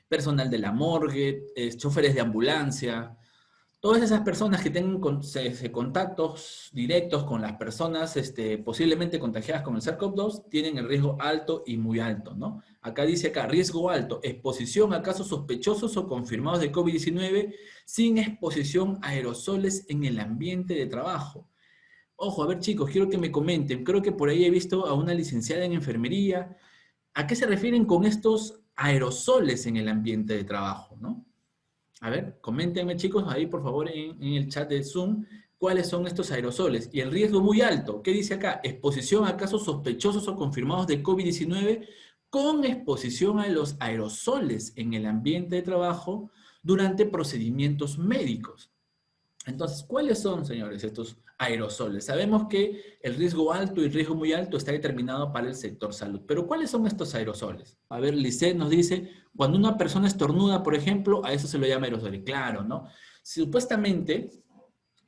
personal de la morgue, choferes de ambulancia, todas esas personas que tengan contactos directos con las personas posiblemente contagiadas con el SARS-CoV-2 tienen el riesgo alto y muy alto, ¿no? Acá dice riesgo alto, exposición a casos sospechosos o confirmados de COVID-19 sin exposición a aerosoles en el ambiente de trabajo. Ojo, a ver chicos, quiero que me comenten, creo que por ahí he visto a una licenciada en enfermería. ¿A qué se refieren con estos aerosoles en el ambiente de trabajo, no? A ver, coméntenme chicos, ahí por favor en el chat de Zoom, cuáles son estos aerosoles. Y el riesgo muy alto, ¿qué dice acá? Exposición a casos sospechosos o confirmados de COVID-19 con exposición a los aerosoles en el ambiente de trabajo durante procedimientos médicos. Entonces, ¿cuáles son, señores, estos aerosoles? Sabemos que el riesgo alto y el riesgo muy alto está determinado para el sector salud. Pero, ¿cuáles son estos aerosoles? A ver, Lisset nos dice, cuando una persona estornuda, por ejemplo, a eso se lo llama aerosoles. Claro, ¿no? Supuestamente,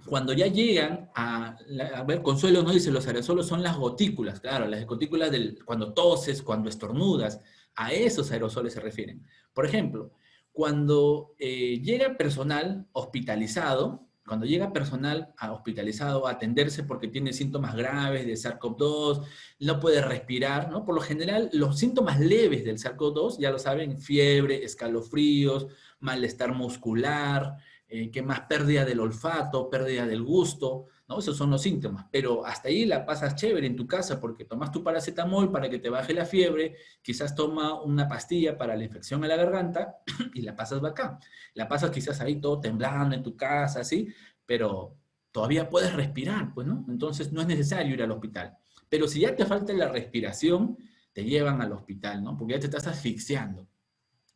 cuando ya llegan a ver, Consuelo nos dice, los aerosoles son las gotículas. Claro, las gotículas cuando toses, cuando estornudas, a esos aerosoles se refieren. Por ejemplo, cuando llega personal hospitalizado, cuando llega personal hospitalizado a atenderse porque tiene síntomas graves de SARS-CoV-2, no puede respirar, ¿no? Por lo general, los síntomas leves del SARS-CoV-2, ya lo saben, fiebre, escalofríos, malestar muscular, ¿qué más? Pérdida del olfato, pérdida del gusto, ¿no? Esos son los síntomas. Pero hasta ahí la pasas chévere en tu casa porque tomas tu paracetamol para que te baje la fiebre, quizás toma una pastilla para la infección a la garganta y la pasas bacán. La pasas quizás ahí todo temblando en tu casa, ¿sí? Pero todavía puedes respirar, pues, ¿no? Entonces no es necesario ir al hospital. Pero si ya te falta la respiración, te llevan al hospital, ¿no? Porque ya te estás asfixiando.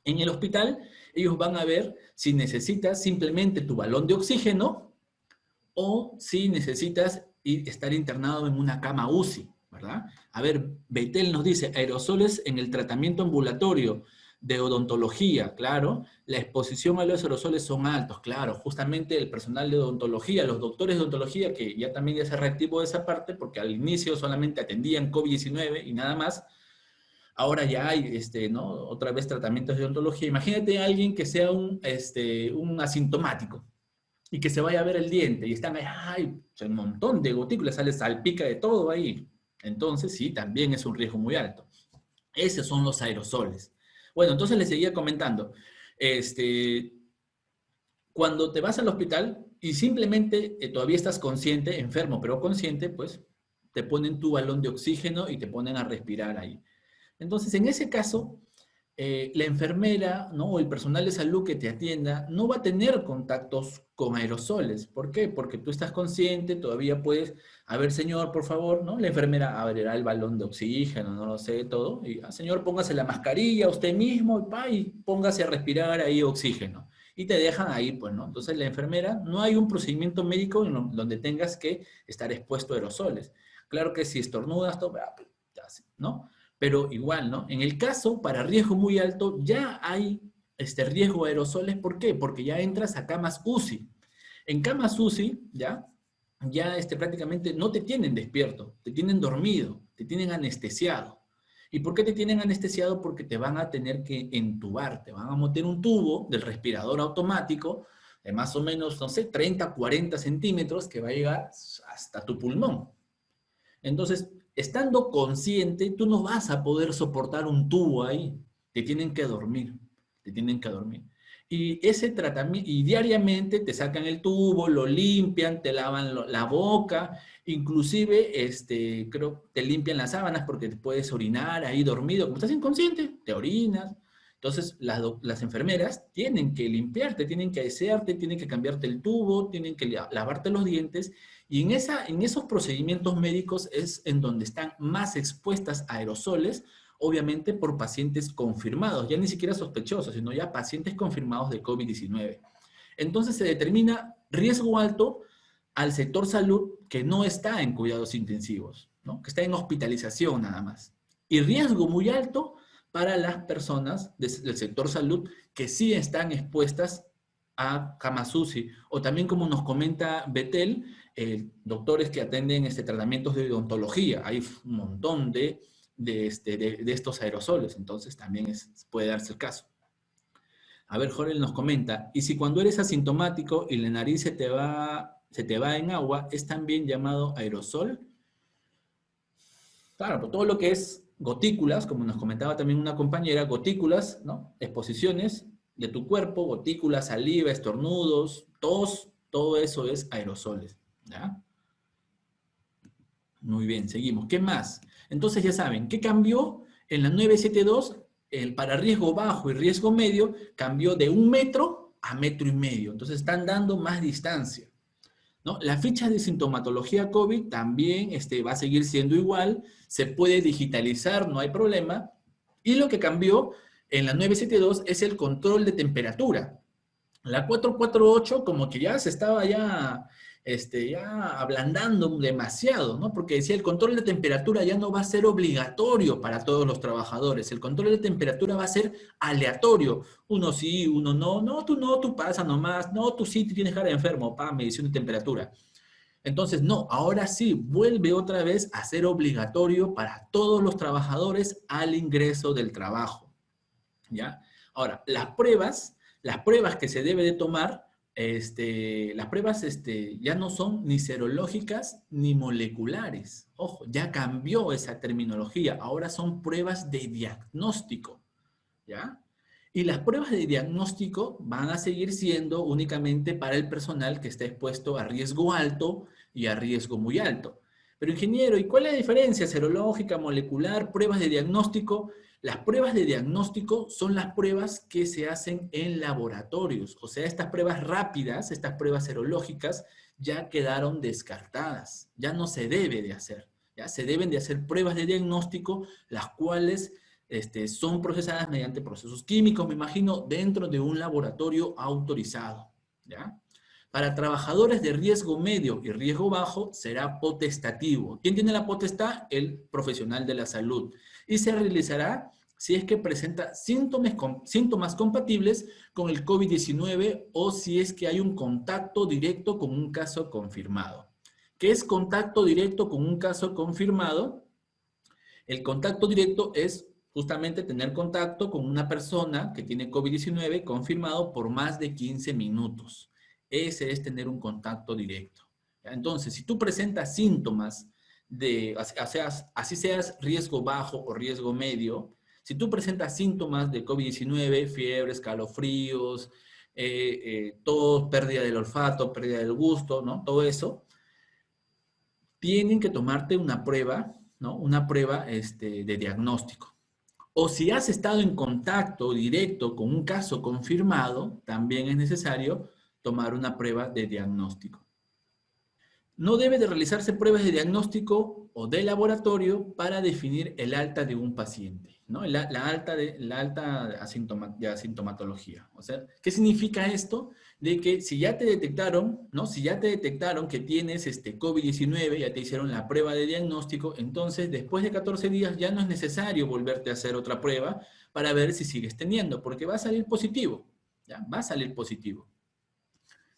En el hospital, ellos van a ver si necesitas simplemente tu balón de oxígeno o si necesitas estar internado en una cama UCI, ¿verdad? A ver, Beitel nos dice, aerosoles en el tratamiento ambulatorio de odontología, claro, la exposición a los aerosoles son altos, claro, justamente el personal de odontología, los doctores de odontología, que ya también ya se reactivó esa parte, porque al inicio solamente atendían COVID-19 y nada más, ahora ya hay, ¿no? Otra vez tratamientos de odontología. Imagínate a alguien que sea un asintomático y que se vaya a ver el diente y están ahí, ay, un montón de gotículas, sale salpica de todo ahí. Entonces, sí, también es un riesgo muy alto. Esos son los aerosoles. Bueno, entonces les seguía comentando. Cuando te vas al hospital y simplemente todavía estás consciente, enfermo pero consciente, pues te ponen tu balón de oxígeno y te ponen a respirar ahí. Entonces, en ese caso, la enfermera, ¿no? O el personal de salud que te atienda no va a tener contactos con aerosoles. ¿Por qué? Porque tú estás consciente, todavía puedes, a ver, señor, por favor, ¿no? La enfermera abrirá el balón de oxígeno, no lo sé, todo. Y, señor, póngase la mascarilla usted mismo y póngase a respirar ahí oxígeno. Y te dejan ahí, pues, ¿no? Entonces, la enfermera, no hay un procedimiento médico donde tengas que estar expuesto a aerosoles. Claro que si estornudas, todo, pues, ¿no? Pero igual, ¿no? En el caso, para riesgo muy alto, ya hay riesgo de aerosoles. ¿Por qué? Porque ya entras a camas UCI. En camas UCI, ya prácticamente no te tienen despierto, te tienen dormido, te tienen anestesiado. ¿Y por qué te tienen anestesiado? Porque te van a tener que entubar, te van a meter un tubo del respirador automático de más o menos, no sé, 30, 40 centímetros que va a llegar hasta tu pulmón. Entonces, estando consciente, tú no vas a poder soportar un tubo ahí. Te tienen que dormir, te tienen que dormir. Y ese tratamiento, y diariamente te sacan el tubo, lo limpian, te lavan la boca, inclusive, creo, te limpian las sábanas porque te puedes orinar ahí dormido. Como estás inconsciente, te orinas. Entonces, las enfermeras tienen que limpiarte, tienen que asearte, tienen que cambiarte el tubo, tienen que lavarte los dientes, y en esos procedimientos médicos es en donde están más expuestas a aerosoles, obviamente por pacientes confirmados, ya ni siquiera sospechosos, sino ya pacientes confirmados de COVID-19. Entonces se determina riesgo alto al sector salud que no está en cuidados intensivos, ¿no? Que está en hospitalización nada más. Y riesgo muy alto para las personas del sector salud que sí están expuestas a camas UCI, o también como nos comenta Betel, doctores que atenden tratamientos de odontología. Hay un montón de estos aerosoles, entonces también puede darse el caso. A ver, Jorge nos comenta, y si cuando eres asintomático y la nariz se te va en agua, ¿es también llamado aerosol? Claro, pues todo lo que es gotículas, como nos comentaba también una compañera, gotículas, ¿no? Exposiciones de tu cuerpo, gotículas, saliva, estornudos, tos, todo eso es aerosoles, ¿ya? Muy bien, seguimos. ¿Qué más? Entonces ya saben, ¿qué cambió? En la 972, para riesgo bajo y riesgo medio, cambió de 1 metro a 1,5 metros. Entonces están dando más distancia, ¿no? La ficha de sintomatología COVID también va a seguir siendo igual, se puede digitalizar, no hay problema. Y lo que cambió en la 972 es el control de temperatura. La 448 como que ya se estaba ya ablandando demasiado, ¿no? Porque decía, el control de temperatura ya no va a ser obligatorio para todos los trabajadores. El control de temperatura va a ser aleatorio. Uno sí, uno no. No, tú pasa nomás. No, tú sí, te tienes cara de enfermo, medición de temperatura. Entonces, no, ahora sí, vuelve otra vez a ser obligatorio para todos los trabajadores al ingreso del trabajo, ¿ya? Ahora, las pruebas que se debe de tomar, las pruebas ya no son ni serológicas ni moleculares. Ojo, ya cambió esa terminología. Ahora son pruebas de diagnóstico, ¿ya? Y las pruebas de diagnóstico van a seguir siendo únicamente para el personal que está expuesto a riesgo alto y a riesgo muy alto. Pero ingeniero, ¿y cuál es la diferencia? Serológica, molecular, pruebas de diagnóstico. Las pruebas de diagnóstico son las pruebas que se hacen en laboratorios. O sea, estas pruebas rápidas, estas pruebas serológicas, ya quedaron descartadas. Ya no se debe de hacer. Ya se deben de hacer pruebas de diagnóstico, las cuales son procesadas mediante procesos químicos, me imagino, dentro de un laboratorio autorizado, ¿ya? Para trabajadores de riesgo medio y riesgo bajo será potestativo. ¿Quién tiene la potestad? El profesional de la salud. Y se realizará si es que presenta síntomas compatibles con el COVID-19 o si es que hay un contacto directo con un caso confirmado. ¿Qué es contacto directo con un caso confirmado? El contacto directo es justamente tener contacto con una persona que tiene COVID-19 confirmado por más de 15 minutos. Ese es tener un contacto directo. Entonces, si tú presentas síntomas así seas riesgo bajo o riesgo medio, si tú presentas síntomas de COVID-19, fiebre, escalofríos, tos, pérdida del olfato, pérdida del gusto, ¿no? Todo eso, tienen que tomarte una prueba, ¿no? Una prueba de diagnóstico. O si has estado en contacto directo con un caso confirmado, también es necesario tomar una prueba de diagnóstico. No debe de realizarse pruebas de diagnóstico o de laboratorio para definir el alta de un paciente, ¿no? La alta de asintomatología. O sea, ¿qué significa esto? De que si ya te detectaron, ¿no? Si ya te detectaron que tienes COVID-19, ya te hicieron la prueba de diagnóstico, entonces después de 14 días ya no es necesario volverte a hacer otra prueba para ver si sigues teniendo, porque va a salir positivo, ¿ya? Va a salir positivo.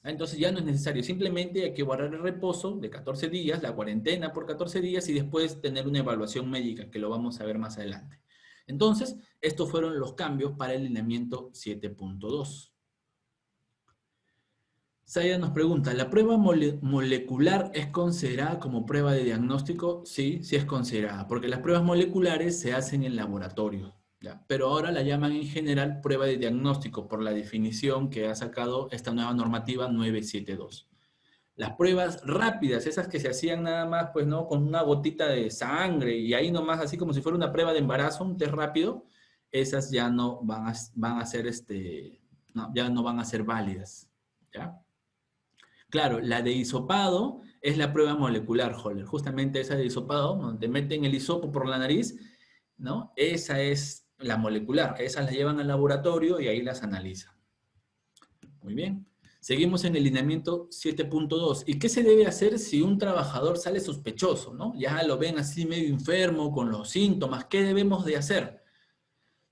Entonces ya no es necesario, simplemente hay que guardar el reposo de 14 días, la cuarentena por 14 días y después tener una evaluación médica, que lo vamos a ver más adelante. Entonces, estos fueron los cambios para el lineamiento 7.2. Saida nos pregunta, ¿la prueba molecular es considerada como prueba de diagnóstico? Sí, sí es considerada, porque las pruebas moleculares se hacen en laboratorio, ¿ya? Pero ahora la llaman en general prueba de diagnóstico por la definición que ha sacado esta nueva normativa 972. Las pruebas rápidas, esas que se hacían nada más, pues, ¿no? Con una gotita de sangre y ahí nomás, así como si fuera una prueba de embarazo, un test rápido, esas ya no van a ser, no, ya no van a ser válidas, ¿ya? Claro, la de hisopado es la prueba molecular, Holler. Justamente esa de hisopado, donde te meten el hisopo por la nariz, ¿no? Esa es la molecular. Esas las llevan al laboratorio y ahí las analizan. Muy bien. Seguimos en el lineamiento 7.2. ¿Y qué se debe hacer si un trabajador sale sospechoso, ¿no? Ya lo ven así medio enfermo, con los síntomas. ¿Qué debemos de hacer?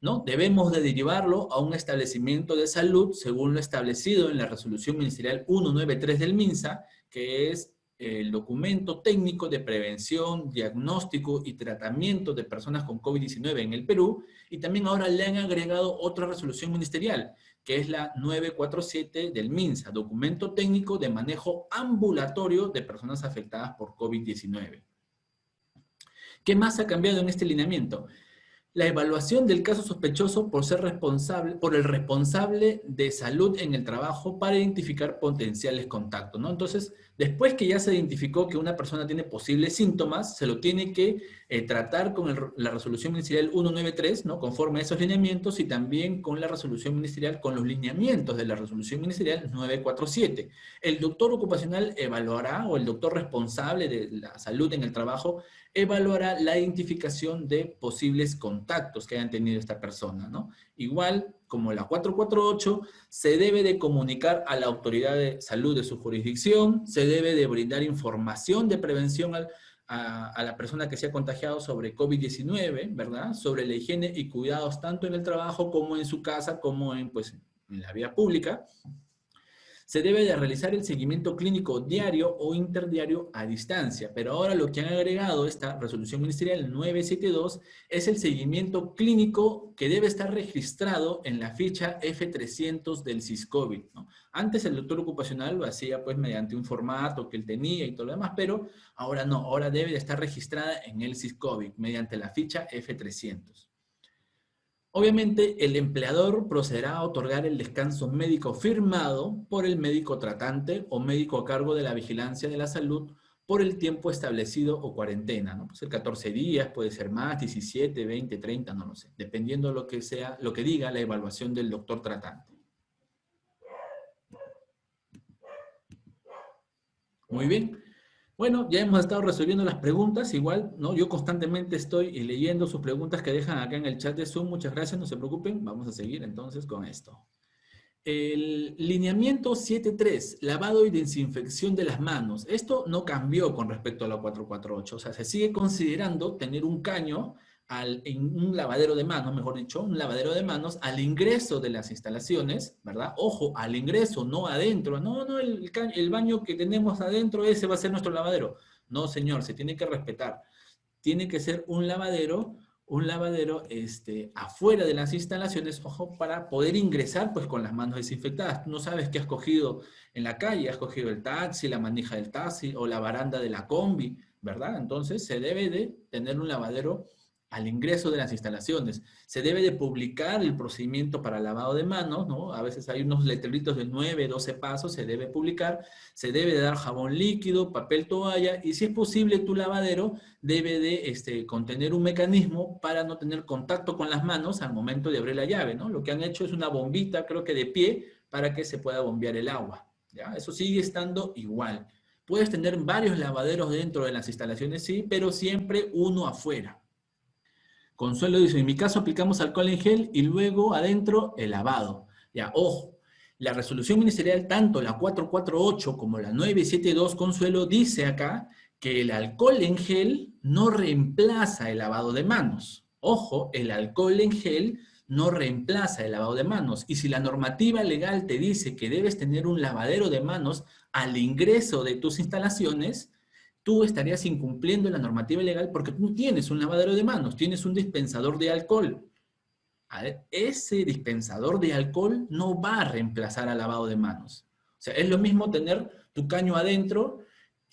¿No? Debemos de derivarlo a un establecimiento de salud según lo establecido en la resolución ministerial 193 del MINSA, que es el documento técnico de prevención, diagnóstico y tratamiento de personas con COVID-19 en el Perú, y también ahora le han agregado otra resolución ministerial, que es la 947 del MINSA, documento técnico de manejo ambulatorio de personas afectadas por COVID-19. ¿Qué más ha cambiado en este lineamiento? La evaluación del caso sospechoso por el responsable de salud en el trabajo para identificar potenciales contactos, ¿no? Entonces, después que ya se identificó que una persona tiene posibles síntomas, se lo tiene que tratar con la resolución ministerial 193, ¿no? Conforme a esos lineamientos y también con la resolución ministerial, con los lineamientos de la resolución ministerial 947. El doctor ocupacional evaluará, o el doctor responsable de la salud en el trabajo, evaluará la identificación de posibles contactos que hayan tenido esta persona, ¿no? Igual, como la 448, se debe de comunicar a la autoridad de salud de su jurisdicción, se debe de brindar información de prevención a la persona que se ha contagiado sobre COVID-19, ¿verdad? Sobre la higiene y cuidados tanto en el trabajo como en su casa, como en, pues, en la vía pública. Se debe de realizar el seguimiento clínico diario o interdiario a distancia, pero ahora lo que han agregado esta resolución ministerial 972 es el seguimiento clínico que debe estar registrado en la ficha F300 del SISCOVID, ¿no? Antes el doctor ocupacional lo hacía pues mediante un formato que él tenía y todo lo demás, pero ahora no, ahora debe de estar registrada en el SISCOVID mediante la ficha F300. Obviamente, el empleador procederá a otorgar el descanso médico firmado por el médico tratante o médico a cargo de la vigilancia de la salud por el tiempo establecido o cuarentena, ¿no? Puede ser 14 días, puede ser más, 17, 20, 30, no lo sé, dependiendo de lo que sea, lo que diga la evaluación del doctor tratante. Muy bien. Bueno, ya hemos estado resolviendo las preguntas, igual, ¿no? Yo constantemente estoy leyendo sus preguntas que dejan acá en el chat de Zoom. Muchas gracias, no se preocupen. Vamos a seguir entonces con esto. El lineamiento 7.3, lavado y desinfección de las manos. Esto no cambió con respecto a la 448. O sea, se sigue considerando tener un caño en un lavadero de manos, mejor dicho, un lavadero de manos al ingreso de las instalaciones, ¿verdad? Ojo, al ingreso, no adentro. No, no, el baño que tenemos adentro, ese va a ser nuestro lavadero. No, señor, se tiene que respetar. Tiene que ser un lavadero afuera de las instalaciones, ojo, para poder ingresar pues con las manos desinfectadas. Tú no sabes qué has cogido en la calle, has cogido el taxi, la manija del taxi o la baranda de la combi, ¿verdad? Entonces se debe de tener un lavadero al ingreso de las instalaciones. Se debe de publicar el procedimiento para lavado de manos, ¿no? A veces hay unos letreritos de 9, 12 pasos, se debe publicar, se debe de dar jabón líquido, papel toalla, y si es posible tu lavadero debe de contener un mecanismo para no tener contacto con las manos al momento de abrir la llave, ¿no? Lo que han hecho es una bombita, creo que de pie, para que se pueda bombear el agua, ¿ya? Eso sigue estando igual. Puedes tener varios lavaderos dentro de las instalaciones, sí, pero siempre uno afuera. Consuelo dice, en mi caso aplicamos alcohol en gel y luego adentro el lavado. Ya, ojo, la resolución ministerial, tanto la 448 como la 972, Consuelo, dice acá que el alcohol en gel no reemplaza el lavado de manos. Ojo, el alcohol en gel no reemplaza el lavado de manos. Y si la normativa legal te dice que debes tener un lavadero de manos al ingreso de tus instalaciones, tú estarías incumpliendo la normativa legal porque tú no tienes un lavadero de manos, tienes un dispensador de alcohol. A ver, ese dispensador de alcohol no va a reemplazar al lavado de manos. O sea, es lo mismo tener tu caño adentro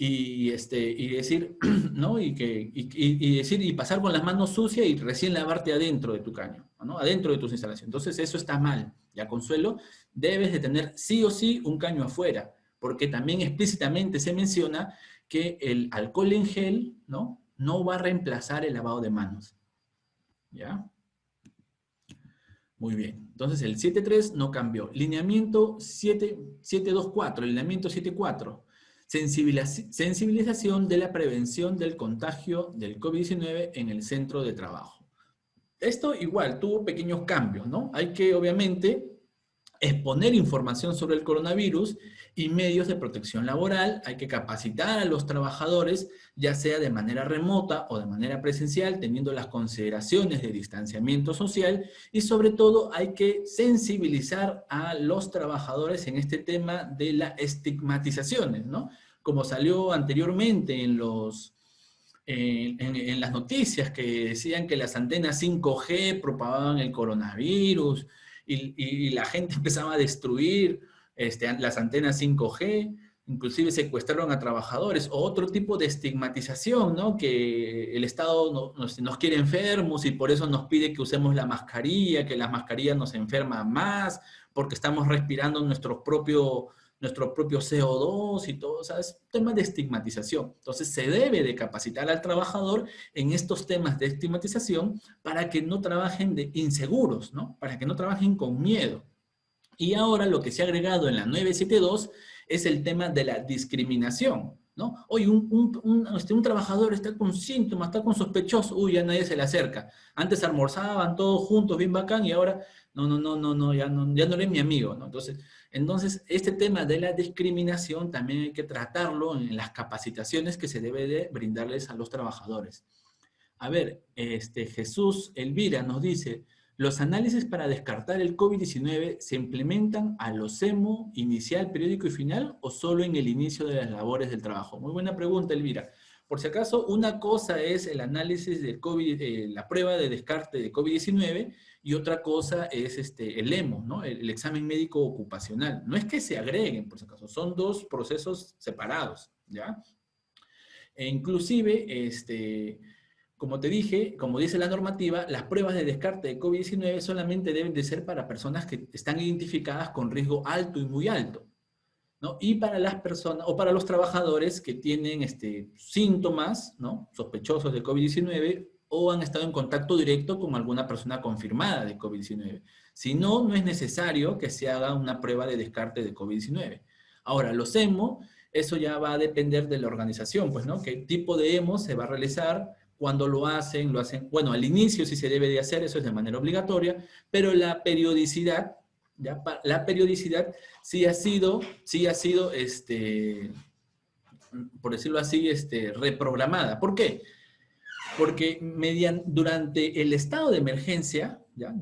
y decir, ¿no? Y pasar con las manos sucias y recién lavarte adentro de tu caño, ¿no? Adentro de tus instalaciones. Entonces eso está mal. Ya, Consuelo, debes de tener sí o sí un caño afuera, porque también explícitamente se menciona que el alcohol en gel, ¿no? No va a reemplazar el lavado de manos. ¿Ya? Muy bien. Entonces el 7.3 no cambió. Lineamiento 7.2.4, lineamiento 7.4. Sensibilización de la prevención del contagio del COVID-19 en el centro de trabajo. Esto igual tuvo pequeños cambios, ¿no? Hay que obviamente exponer información sobre el coronavirus y medios de protección laboral. Hay que capacitar a los trabajadores, ya sea de manera remota o de manera presencial, teniendo las consideraciones de distanciamiento social, y sobre todo hay que sensibilizar a los trabajadores en este tema de las estigmatizaciones, ¿no? Como salió anteriormente en las noticias que decían que las antenas 5G propagaban el coronavirus y la gente empezaba a destruir las antenas 5G, inclusive secuestraron a trabajadores, o otro tipo de estigmatización, ¿no? Que el Estado nos quiere enfermos y por eso nos pide que usemos la mascarilla, que las mascarillas nos enferman más, porque estamos respirando nuestro propio CO2 y todo, o sea, es un tema de estigmatización. Entonces se debe de capacitar al trabajador en estos temas de estigmatización para que no trabajen de inseguros, ¿no? Para que no trabajen con miedo. Y ahora lo que se ha agregado en la 972 es el tema de la discriminación, ¿no? Hoy un trabajador está con síntomas, está con sospechoso, uy, ya nadie se le acerca. Antes almorzaban todos juntos, bien bacán, y ahora, no, ya no eres mi amigo, ¿no? Entonces, este tema de la discriminación también hay que tratarlo en las capacitaciones que se debe de brindarles a los trabajadores. A ver, Jesús Elvira nos dice, ¿los análisis para descartar el COVID-19 se implementan a lo SEMO, inicial, periódico y final, o solo en el inicio de las labores del trabajo? Muy buena pregunta, Elvira. Por si acaso, una cosa es el análisis del COVID, la prueba de descarte de COVID-19, y otra cosa es el EMO, ¿no? El examen médico ocupacional. No es que se agreguen, por si acaso, son dos procesos separados, ¿ya? E inclusive, como te dije, como dice la normativa, las pruebas de descarte de COVID-19 solamente deben de ser para personas que están identificadas con riesgo alto y muy alto, ¿no? Y para las personas, o para los trabajadores que tienen síntomas, ¿no? Sospechosos de COVID-19 o han estado en contacto directo con alguna persona confirmada de COVID-19. Si no, no es necesario que se haga una prueba de descarte de COVID-19. Ahora, los EMO, eso ya va a depender de la organización, pues, ¿no? ¿Qué tipo de EMO se va a realizar? Cuando lo hacen, bueno, al inicio sí se debe de hacer, eso es de manera obligatoria, pero la periodicidad, ¿ya? La periodicidad sí ha sido, por decirlo así, reprogramada. ¿Por qué? Porque durante el estado de emergencia, ¿ya?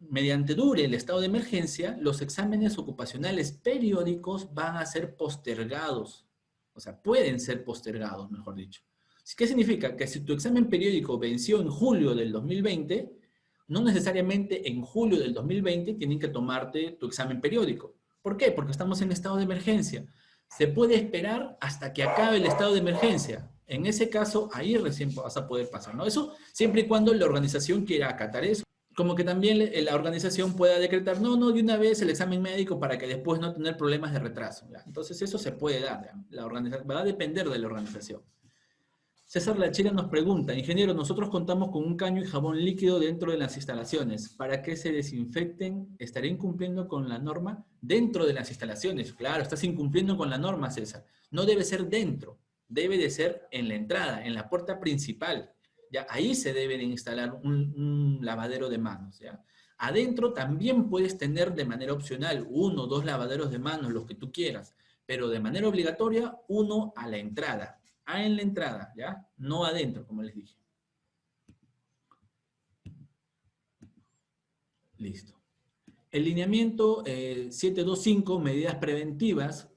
Mediante dure el estado de emergencia, los exámenes ocupacionales periódicos van a ser postergados. O sea, pueden ser postergados, mejor dicho. ¿Qué significa? Que si tu examen periódico venció en julio del 2020, no necesariamente en julio del 2020 tienen que tomarte tu examen periódico. ¿Por qué? Porque estamos en estado de emergencia. Se puede esperar hasta que acabe el estado de emergencia. En ese caso, ahí recién vas a poder pasar, ¿no? Eso siempre y cuando la organización quiera acatar eso. Como que también la organización pueda decretar, no, de una vez el examen médico para que después no tener problemas de retraso. ¿Ya? Entonces eso se puede dar. ¿Ya? La organización, va a depender de la organización. César Lachera nos pregunta, ingeniero, nosotros contamos con un caño y jabón líquido dentro de las instalaciones. ¿Para que se desinfecten? ¿Estaré incumpliendo con la norma? Dentro de las instalaciones. Claro, estás incumpliendo con la norma, César. No debe ser dentro, debe de ser en la entrada, en la puerta principal. ¿Ya? Ahí se debe de instalar un lavadero de manos. ¿Ya? Adentro también puedes tener de manera opcional 1 o 2 lavaderos de manos, los que tú quieras, pero de manera obligatoria uno a la entrada. En la entrada, ¿ya? No adentro, como les dije. Listo. El lineamiento 725, medidas preventivas,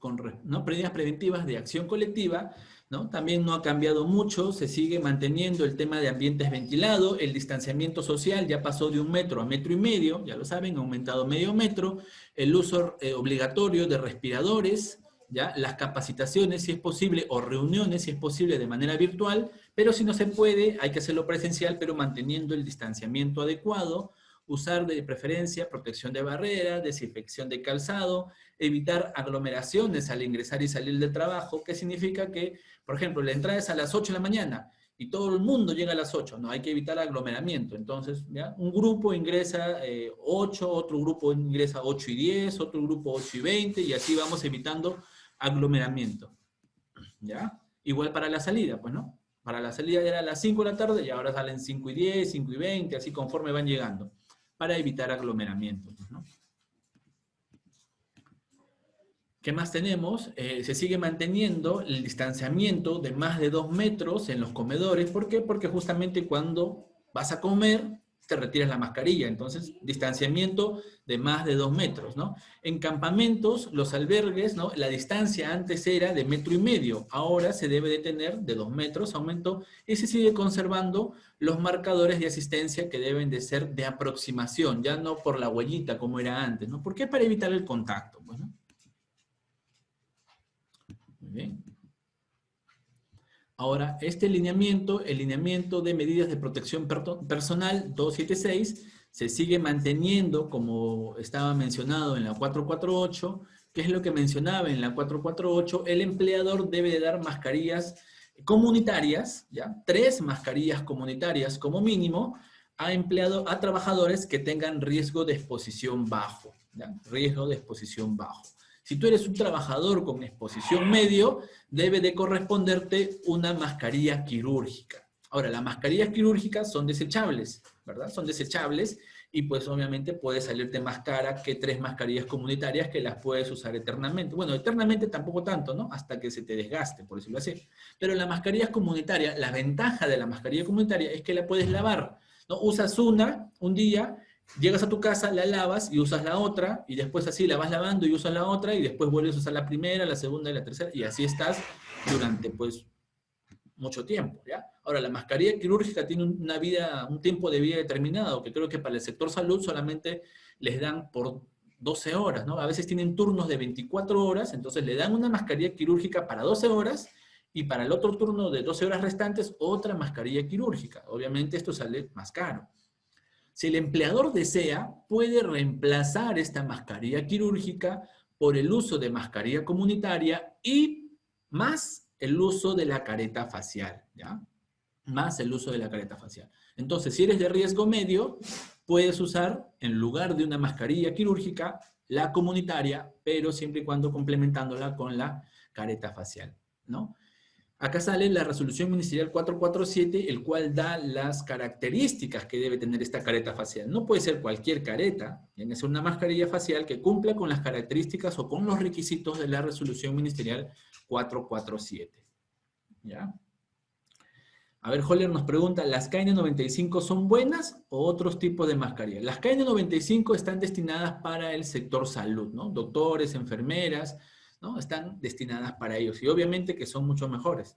¿no? Medidas preventivas de acción colectiva, ¿no? También no ha cambiado mucho, se sigue manteniendo el tema de ambientes ventilados, el distanciamiento social ya pasó de 1 metro a 1,5 metros, ya lo saben, ha aumentado medio metro, el uso obligatorio de respiradores, ¿ya? Las capacitaciones, si es posible, o reuniones, si es posible, de manera virtual, pero si no se puede, hay que hacerlo presencial, pero manteniendo el distanciamiento adecuado, usar de preferencia protección de barrera, desinfección de calzado, evitar aglomeraciones al ingresar y salir del trabajo, que significa que, por ejemplo, la entrada es a las 8 de la mañana y todo el mundo llega a las 8, no, hay que evitar aglomeramiento. Entonces, ¿ya? Un grupo ingresa 8, otro grupo ingresa 8 y 10, otro grupo 8 y 20, y así vamos evitando aglomeramiento, ¿ya? Igual para la salida, pues, ¿no? Para la salida era a las 5 de la tarde y ahora salen 5 y 10, 5 y 20, así conforme van llegando, para evitar aglomeramientos, ¿no? ¿Qué más tenemos? Se sigue manteniendo el distanciamiento de más de 2 metros en los comedores. ¿Por qué? Porque justamente cuando vas a comer, te retiras la mascarilla. Entonces, distanciamiento de más de 2 metros, ¿no? En campamentos, los albergues, ¿no? La distancia antes era de 1,5 metros. Ahora se debe de tener de 2 metros, aumentó, y se sigue conservando los marcadores de asistencia que deben de ser de aproximación, ya no por la huellita como era antes, ¿no? ¿Por qué? Para evitar el contacto, pues, ¿no? Muy bien. Ahora, este lineamiento, el lineamiento de medidas de protección personal 276, se sigue manteniendo como estaba mencionado en la 448, que es lo que mencionaba en la 448, el empleador debe de dar mascarillas comunitarias, ¿ya? 3 mascarillas comunitarias como mínimo a trabajadores que tengan riesgo de exposición bajo, ¿ya? Riesgo de exposición bajo. Si tú eres un trabajador con exposición medio, debe de corresponderte una mascarilla quirúrgica. Ahora, las mascarillas quirúrgicas son desechables, ¿verdad? Son desechables y pues obviamente puede salirte más cara que 3 mascarillas comunitarias que las puedes usar eternamente. Bueno, eternamente tampoco tanto, ¿no? Hasta que se te desgaste, por decirlo así. Pero las mascarillas comunitarias, la ventaja de la mascarilla comunitaria es que la puedes lavar, ¿no? Usas una un día, llegas a tu casa, la lavas y usas la otra, y después así la vas lavando y usas la otra, y después vuelves a usar la primera, la segunda y la tercera, y así estás durante, pues, mucho tiempo, ¿ya? Ahora, la mascarilla quirúrgica tiene una vida, un tiempo de vida determinado, que creo que para el sector salud solamente les dan por 12 horas, ¿no? A veces tienen turnos de 24 horas, entonces le dan una mascarilla quirúrgica para 12 horas, y para el otro turno de 12 horas restantes, otra mascarilla quirúrgica. Obviamente esto sale más caro. Si el empleador desea, puede reemplazar esta mascarilla quirúrgica por el uso de mascarilla comunitaria y más el uso de la careta facial, ¿ya? Más el uso de la careta facial. Entonces, si eres de riesgo medio, puedes usar, en lugar de una mascarilla quirúrgica, la comunitaria, pero siempre y cuando complementándola con la careta facial, ¿no? Acá sale la resolución ministerial 447, el cual da las características que debe tener esta careta facial. No puede ser cualquier careta, tiene que ser una mascarilla facial que cumpla con las características o con los requisitos de la resolución ministerial 447. ¿Ya? A ver, Holler nos pregunta, ¿las KN95 son buenas o otros tipos de mascarillas? Las KN95 están destinadas para el sector salud, ¿no? Doctores, enfermeras, ¿no? Están destinadas para ellos. Y obviamente que son mucho mejores.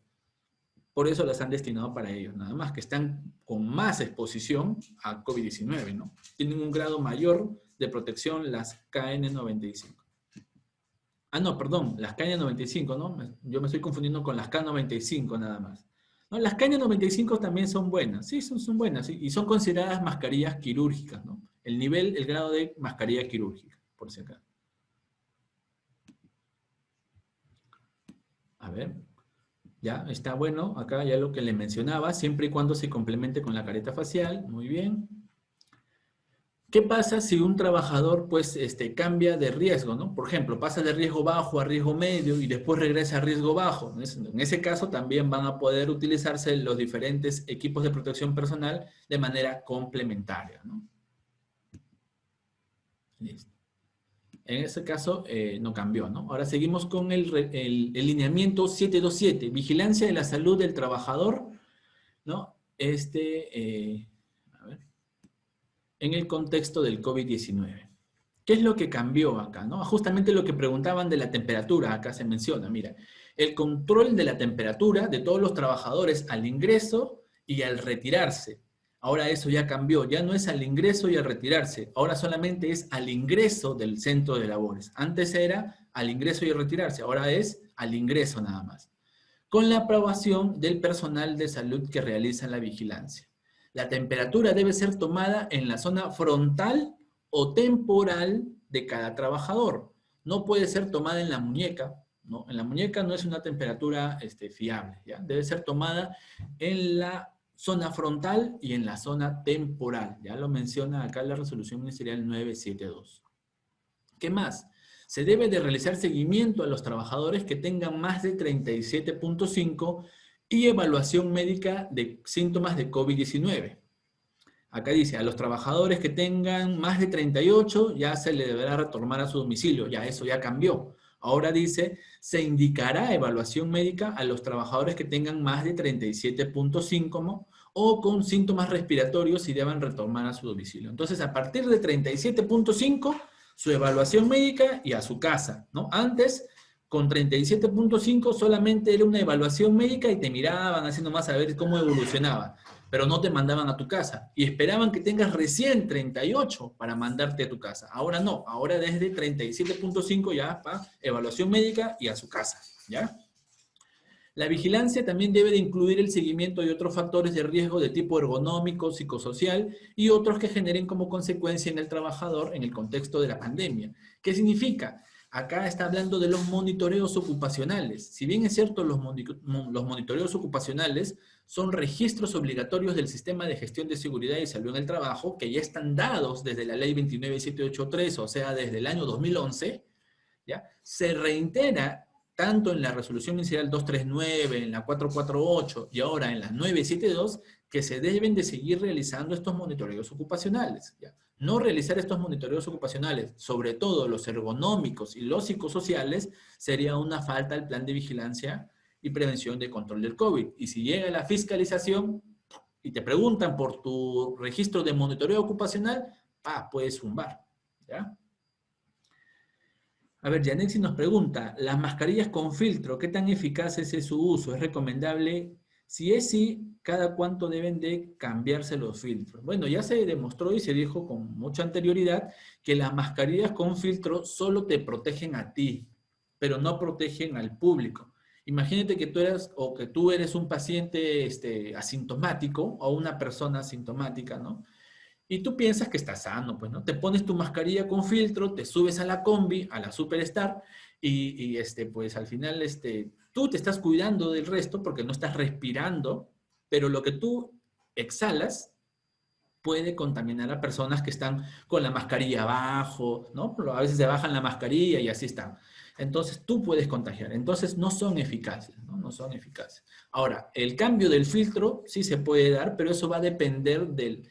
Por eso las han destinado para ellos. Nada más que están con más exposición a COVID-19, ¿no? Tienen un grado mayor de protección las KN95. Ah, no, perdón, las KN95, ¿no? Yo me estoy confundiendo con las K95 nada más. ¿No? Las KN95 también son buenas, sí, son buenas, ¿sí? Y son consideradas mascarillas quirúrgicas, ¿no? El grado de mascarilla quirúrgica, por si acaso. A ver, ya está bueno, acá ya lo que le mencionaba, siempre y cuando se complemente con la careta facial, muy bien. ¿Qué pasa si un trabajador pues cambia de riesgo, ¿no? Por ejemplo, pasa de riesgo bajo a riesgo medio y después regresa a riesgo bajo. En ese caso también van a poder utilizarse los diferentes equipos de protección personal de manera complementaria, ¿no? Listo. En ese caso no cambió, ¿no? Ahora seguimos con el lineamiento 727, vigilancia de la salud del trabajador, ¿no? A ver, en el contexto del COVID-19. ¿Qué es lo que cambió acá, no? Justamente lo que preguntaban de la temperatura, acá se menciona, mira, el control de la temperatura de todos los trabajadores al ingreso y al retirarse. Ahora eso ya cambió, ya no es al ingreso y al retirarse, ahora solamente es al ingreso del centro de labores. Antes era al ingreso y al retirarse, ahora es al ingreso nada más. Con la aprobación del personal de salud que realiza la vigilancia. La temperatura debe ser tomada en la zona frontal o temporal de cada trabajador. No puede ser tomada en la muñeca, ¿no? En la muñeca no es una temperatura fiable, ¿ya? Debe ser tomada en la zona frontal y en la zona temporal. Ya lo menciona acá la resolución ministerial 972. ¿Qué más? Se debe de realizar seguimiento a los trabajadores que tengan más de 37.5 y evaluación médica de síntomas de COVID-19. Acá dice, a los trabajadores que tengan más de 38 ya se le deberá retornar a su domicilio, ya eso ya cambió. Ahora dice, se indicará evaluación médica a los trabajadores que tengan más de 37.5 o con síntomas respiratorios y deban retornar a su domicilio. Entonces, a partir de 37.5, su evaluación médica y a su casa, ¿no? Antes, con 37.5 solamente era una evaluación médica y te miraban así nomás a ver cómo evolucionaba, pero no te mandaban a tu casa y esperaban que tengas recién 38 para mandarte a tu casa. Ahora no, ahora desde 37.5 ya para evaluación médica y a su casa, ¿ya? La vigilancia también debe de incluir el seguimiento de otros factores de riesgo de tipo ergonómico, psicosocial y otros que generen como consecuencia en el trabajador en el contexto de la pandemia. ¿Qué significa? Acá está hablando de los monitoreos ocupacionales. Si bien es cierto, los monitoreos ocupacionales son registros obligatorios del Sistema de Gestión de Seguridad y Salud en el Trabajo, que ya están dados desde la Ley 29783, o sea, desde el año 2011, ¿ya? Se reitera tanto en la resolución ministerial 239, en la 448 y ahora en la 972, que se deben de seguir realizando estos monitoreos ocupacionales, ¿ya? No realizar estos monitoreos ocupacionales, sobre todo los ergonómicos y los psicosociales, sería una falta al plan de vigilancia y prevención de control del COVID. Y si llega la fiscalización y te preguntan por tu registro de monitoreo ocupacional, puedes zumbar, ¿ya? A ver, Janexi nos pregunta, las mascarillas con filtro, ¿qué tan eficaz es su uso? ¿Es recomendable? Si es sí, ¿cada cuánto deben de cambiarse los filtros? Bueno, ya se demostró y se dijo con mucha anterioridad que las mascarillas con filtro solo te protegen a ti, pero no protegen al público. Imagínate que tú eres un paciente asintomático o una persona asintomática, ¿no? Y tú piensas que estás sano, pues, ¿no? Te pones tu mascarilla con filtro, te subes a la combi, a la Superstar, pues al final, tú te estás cuidando del resto porque no estás respirando, pero lo que tú exhalas puede contaminar a personas que están con la mascarilla abajo, ¿no? A veces se bajan la mascarilla y así están. Entonces, tú puedes contagiar. Entonces, no son eficaces, ¿no? No son eficaces. Ahora, el cambio del filtro sí se puede dar, pero eso va a depender de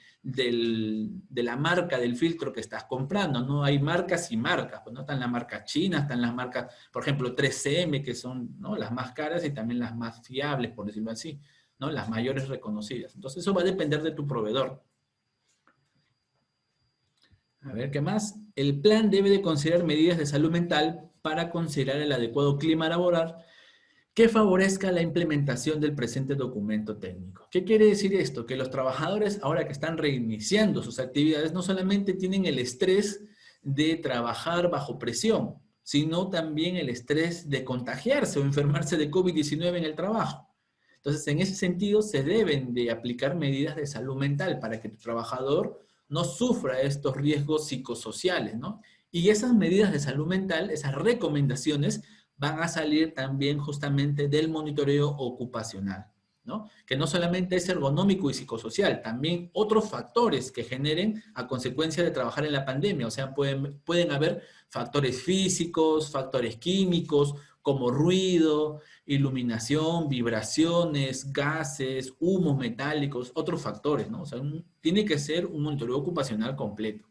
la marca del filtro que estás comprando, ¿no? Hay marcas y marcas, pues, ¿no? Están las marcas chinas, están las marcas, por ejemplo, 3M, que son, ¿no?, las más caras y también las más fiables, por decirlo así, ¿no? Las mayores reconocidas. Entonces, eso va a depender de tu proveedor. A ver, ¿qué más? El plan debe de considerar medidas de salud mental para considerar el adecuado clima laboral que favorezca la implementación del presente documento técnico. ¿Qué quiere decir esto? Que los trabajadores, ahora que están reiniciando sus actividades, no solamente tienen el estrés de trabajar bajo presión, sino también el estrés de contagiarse o enfermarse de COVID-19 en el trabajo. Entonces, en ese sentido, se deben de aplicar medidas de salud mental para que tu trabajador no sufra estos riesgos psicosociales, ¿no? Y esas medidas de salud mental, esas recomendaciones, van a salir también justamente del monitoreo ocupacional, ¿no? Que no solamente es ergonómico y psicosocial, también otros factores que generen a consecuencia de trabajar en la pandemia. O sea, pueden haber factores físicos, factores químicos, como ruido, iluminación, vibraciones, gases, humos metálicos, otros factores, ¿no? O sea, tiene que ser un monitoreo ocupacional completo.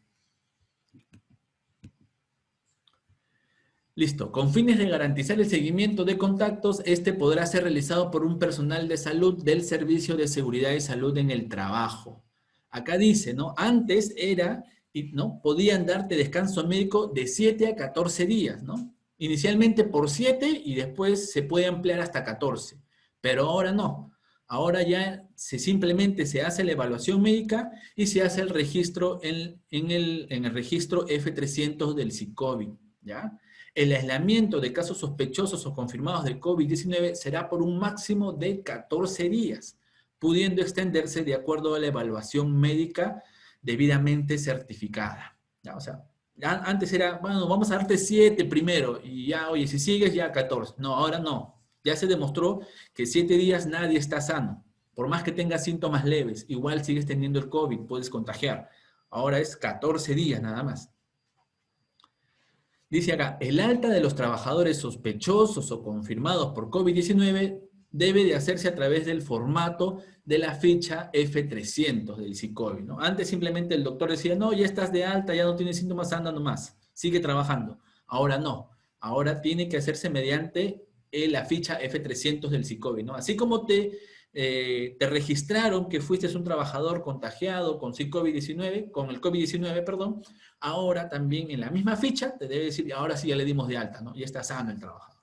Listo. Con fines de garantizar el seguimiento de contactos, este podrá ser realizado por un personal de salud del Servicio de Seguridad y Salud en el Trabajo. Acá dice, ¿no? Antes era, ¿no? Podían darte descanso médico de 7 a 14 días, ¿no? Inicialmente por 7 y después se puede ampliar hasta 14. Pero ahora no. Ahora ya simplemente se hace la evaluación médica y se hace el registro en el registro F300 del SICOVID, ¿ya? El aislamiento de casos sospechosos o confirmados de COVID-19 será por un máximo de 14 días, pudiendo extenderse de acuerdo a la evaluación médica debidamente certificada. ¿Ya? O sea, antes era, bueno, vamos a darte 7 primero y ya, oye, si sigues ya 14. No, ahora no. Ya se demostró que 7 días nadie está sano. Por más que tengas síntomas leves, igual sigues teniendo el COVID, puedes contagiar. Ahora es 14 días nada más. Dice acá, el alta de los trabajadores sospechosos o confirmados por COVID-19 debe de hacerse a través del formato de la ficha F300 del SICOVID, ¿no? Antes simplemente el doctor decía, no, ya estás de alta, ya no tienes síntomas, anda nomás, sigue trabajando. Ahora no, ahora tiene que hacerse mediante la ficha F300 del SICOVID, ¿no? Así como te registraron que fuiste un trabajador contagiado con COVID-19, con el COVID-19, perdón, ahora también en la misma ficha te debe decir, ahora sí ya le dimos de alta, ¿no? Ya está sano el trabajador.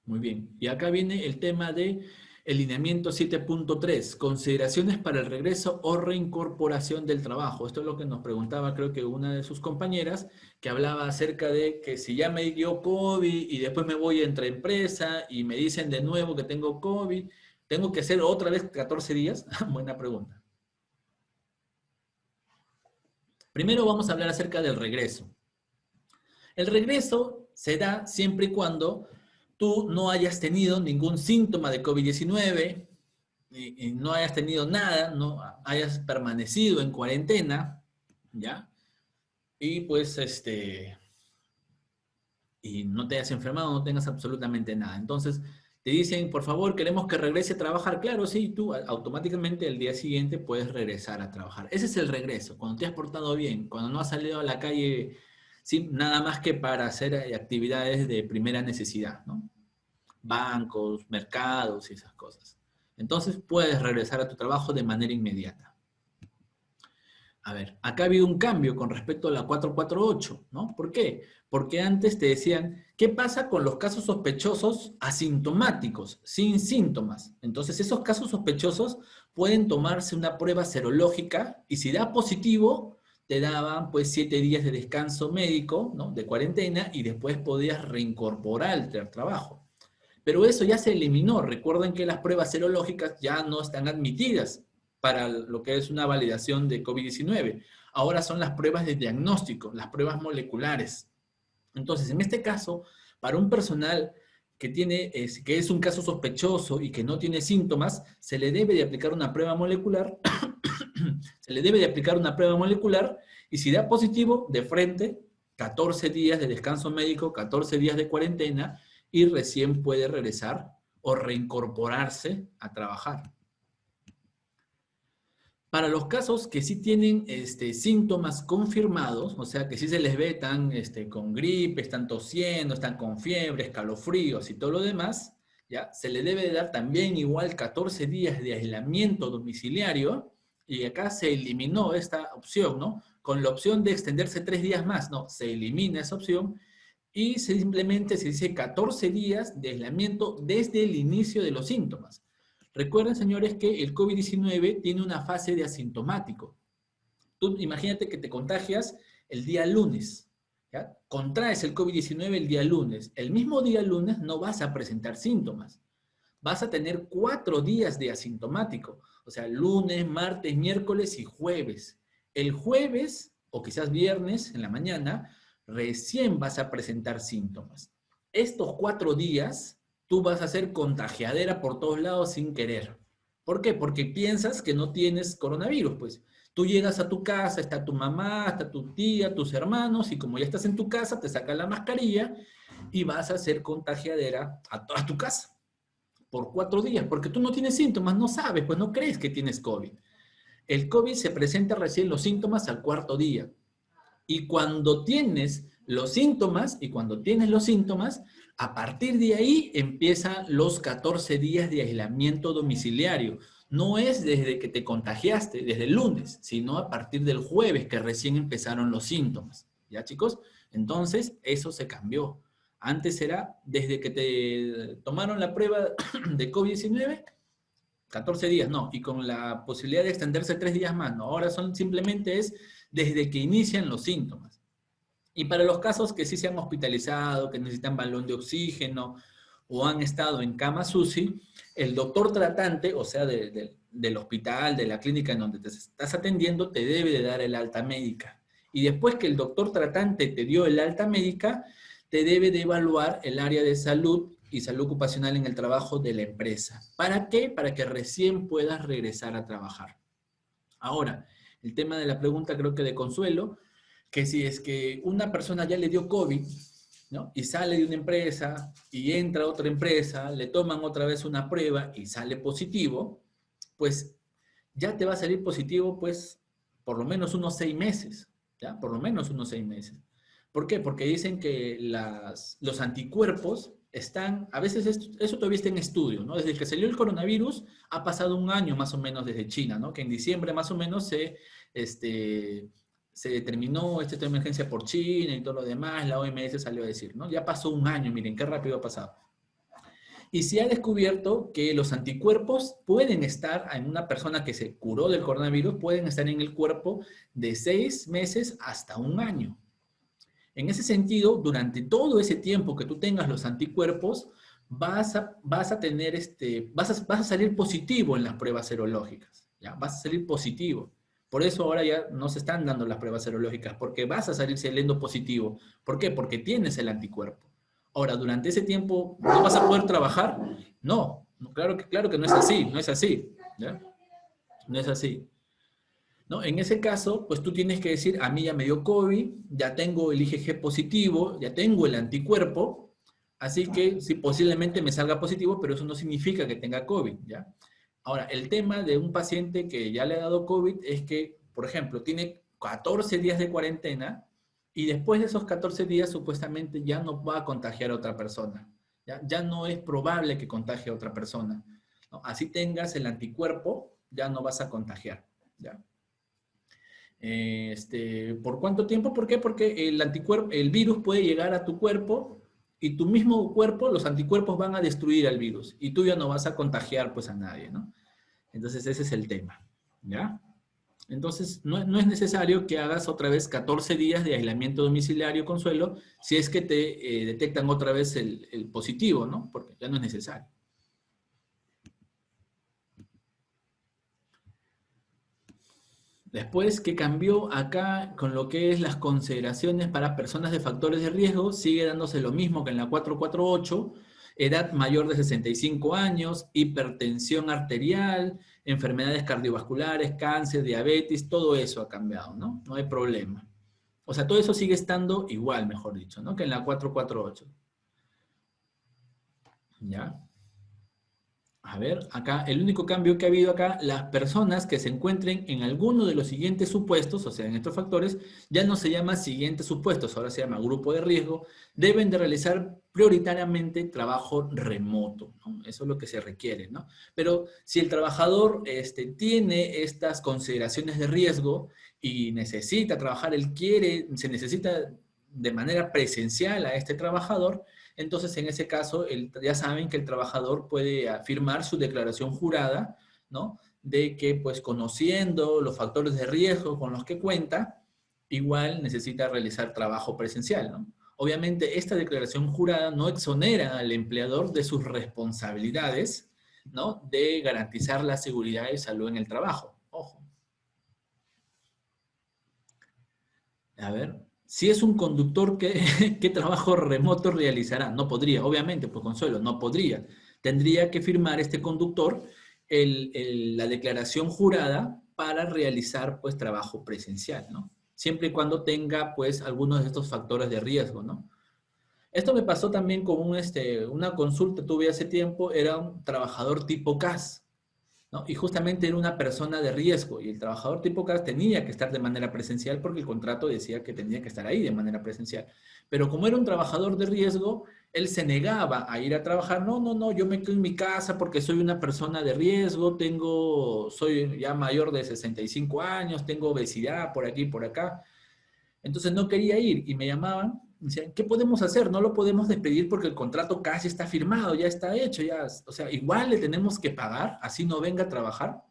Muy bien. Y acá viene el tema de el lineamiento 7.3, consideraciones para el regreso o reincorporación del trabajo. Esto es lo que nos preguntaba, creo que una de sus compañeras, que hablaba acerca de que si ya me dio COVID y después me voy entre empresa y me dicen de nuevo que tengo COVID, ¿tengo que hacer otra vez 14 días? Buena pregunta. Primero vamos a hablar acerca del regreso. El regreso se da siempre y cuando tú no hayas tenido ningún síntoma de COVID-19, y no hayas tenido nada, no hayas permanecido en cuarentena, ¿ya? Y pues, y no te hayas enfermado, no tengas absolutamente nada. Entonces, te dicen, por favor, queremos que regrese a trabajar. Claro, sí, tú automáticamente el día siguiente puedes regresar a trabajar. Ese es el regreso, cuando te has portado bien, cuando no has salido a la calle sin nada más que para hacer actividades de primera necesidad, ¿no? Bancos, mercados y esas cosas. Entonces puedes regresar a tu trabajo de manera inmediata. A ver, acá ha habido un cambio con respecto a la 448, ¿no? ¿Por qué? Porque antes te decían, ¿qué pasa con los casos sospechosos asintomáticos, sin síntomas? Entonces, esos casos sospechosos pueden tomarse una prueba serológica y si da positivo, te daban pues 7 días de descanso médico, ¿no? De cuarentena y después podías reincorporarte al trabajo. Pero eso ya se eliminó. Recuerden que las pruebas serológicas ya no están admitidas para lo que es una validación de COVID-19. Ahora son las pruebas de diagnóstico, las pruebas moleculares. Entonces, en este caso, para un personal que es un caso sospechoso y que no tiene síntomas, se le debe de aplicar una prueba molecular, se le debe de aplicar una prueba molecular y si da positivo, de frente, 14 días de descanso médico, 14 días de cuarentena y recién puede regresar o reincorporarse a trabajar. Para los casos que sí tienen síntomas confirmados, o sea que sí se les ve están con gripe, están tosiendo, están con fiebre, escalofríos y todo lo demás, ¿ya? Se le debe dar también igual 14 días de aislamiento domiciliario y acá se eliminó esta opción, ¿no? Con la opción de extenderse 3 días más, no, se elimina esa opción y simplemente se dice 14 días de aislamiento desde el inicio de los síntomas. Recuerden, señores, que el COVID-19 tiene una fase de asintomático. Tú imagínate que te contagias el día lunes. ¿ya? Contraes el COVID-19 el día lunes. El mismo día lunes no vas a presentar síntomas. Vas a tener 4 días de asintomático. O sea, lunes, martes, miércoles y jueves. El jueves, o quizás viernes en la mañana, recién vas a presentar síntomas. Estos 4 días, tú vas a ser contagiadera por todos lados sin querer. ¿Por qué? Porque piensas que no tienes coronavirus, pues. Tú llegas a tu casa, está tu mamá, está tu tía, tus hermanos, y como ya estás en tu casa, te sacas la mascarilla y vas a ser contagiadera a toda tu casa por 4 días, porque tú no tienes síntomas, no sabes, pues no crees que tienes COVID. El COVID se presenta recién los síntomas al 4.º día. Y cuando tienes los síntomas, a partir de ahí empiezan los 14 días de aislamiento domiciliario. No es desde que te contagiaste, desde el lunes, sino a partir del jueves que recién empezaron los síntomas. ¿Ya, chicos? Entonces, eso se cambió. Antes era desde que te tomaron la prueba de COVID-19, 14 días, no, y con la posibilidad de extenderse 3 días más, no, ahora simplemente es desde que inician los síntomas. Y para los casos que sí se han hospitalizado, que necesitan balón de oxígeno o han estado en cama UCI, el doctor tratante, o sea, del hospital, de la clínica en donde te estás atendiendo, te debe de dar el alta médica. Y después que el doctor tratante te dio el alta médica, te debe de evaluar el área de salud y salud ocupacional en el trabajo de la empresa. ¿Para qué? Para que recién puedas regresar a trabajar. Ahora, el tema de la pregunta creo que de Consuelo, que si es que una persona ya le dio COVID, ¿no? Y sale de una empresa y entra a otra empresa, le toman otra vez una prueba y sale positivo, pues ya te va a salir positivo, pues, por lo menos unos 6 meses, ¿ya? Por lo menos unos 6 meses. ¿Por qué? Porque dicen que los anticuerpos están, a veces eso todavía está en estudio, ¿no? Desde que salió el coronavirus ha pasado un año más o menos desde China, ¿no? Que en diciembre más o menos se determinó esta emergencia por China y todo lo demás, la OMS salió a decir, ¿no? Ya pasó un año, miren qué rápido ha pasado. Y se ha descubierto que los anticuerpos pueden estar en una persona que se curó del coronavirus, pueden estar en el cuerpo de 6 meses hasta un año. En ese sentido, durante todo ese tiempo que tú tengas los anticuerpos, vas a tener vas a salir positivo en las pruebas serológicas, ¿ya? Vas a salir positivo. Por eso ahora ya no se están dando las pruebas serológicas, porque vas a salir saliendo positivo. ¿Por qué? Porque tienes el anticuerpo. Ahora, durante ese tiempo, ¿no vas a poder trabajar? No, claro que no es así, no es así, ¿ya? No es así. ¿No? En ese caso, pues tú tienes que decir, a mí ya me dio COVID, ya tengo el IgG positivo, ya tengo el anticuerpo, así que sí, posiblemente me salga positivo, pero eso no significa que tenga COVID, ¿ya? Ahora, el tema de un paciente que ya le ha dado COVID es que, por ejemplo, tiene 14 días de cuarentena y después de esos 14 días supuestamente ya no va a contagiar a otra persona, ¿ya? Ya no es probable que contagie a otra persona, ¿no? Así tengas el anticuerpo, ya no vas a contagiar, ¿ya? ¿Por cuánto tiempo? ¿Por qué? Porque el virus puede llegar a tu cuerpo y tu mismo cuerpo, los anticuerpos van a destruir al virus y tú ya no vas a contagiar pues a nadie, ¿no? Entonces ese es el tema, ¿ya? Entonces no es necesario que hagas otra vez 14 días de aislamiento domiciliario, Consuelo, si es que te detectan otra vez el positivo, ¿no? Porque ya no es necesario. Después, ¿qué cambió acá con lo que es las consideraciones para personas de factores de riesgo? Sigue dándose lo mismo que en la 448, edad mayor de 65 años, hipertensión arterial, enfermedades cardiovasculares, cáncer, diabetes, todo eso ha cambiado, ¿no? No hay problema. O sea, todo eso sigue estando igual, mejor dicho, ¿no? Que en la 448. ¿Ya? A ver, acá, el único cambio que ha habido acá, las personas que se encuentren en alguno de los siguientes supuestos, o sea, en estos factores, ya no se llama siguientes supuestos, ahora se llama grupo de riesgo, deben de realizar prioritariamente trabajo remoto, ¿no? Eso es lo que se requiere, ¿no? Pero si el trabajador tiene estas consideraciones de riesgo y necesita trabajar, se necesita de manera presencial a este trabajador, entonces en ese caso ya saben que el trabajador puede afirmar su declaración jurada, ¿no? De que pues conociendo los factores de riesgo con los que cuenta, igual necesita realizar trabajo presencial, ¿no? Obviamente, esta declaración jurada no exonera al empleador de sus responsabilidades, ¿no? De garantizar la seguridad y salud en el trabajo. Ojo. A ver, si es un conductor, ¿qué trabajo remoto realizará? No podría, obviamente, pues Consuelo, no podría. Tendría que firmar este conductor la declaración jurada para realizar, pues, trabajo presencial, ¿no? Siempre y cuando tenga, pues, algunos de estos factores de riesgo, ¿no? Esto me pasó también con una consulta que tuve hace tiempo, era un trabajador tipo CAS, ¿no? Y justamente era una persona de riesgo y el trabajador tipo CAS tenía que estar de manera presencial porque el contrato decía que tenía que estar ahí de manera presencial. Pero como era un trabajador de riesgo, él se negaba a ir a trabajar. No, no, no, yo me quedo en mi casa porque soy una persona de riesgo, soy ya mayor de 65 años, tengo obesidad por aquí, por acá. Entonces no quería ir y me llamaban, y decían, ¿qué podemos hacer? No lo podemos despedir porque el contrato casi está firmado, ya está hecho, ya, o sea, igual le tenemos que pagar, así no venga a trabajar.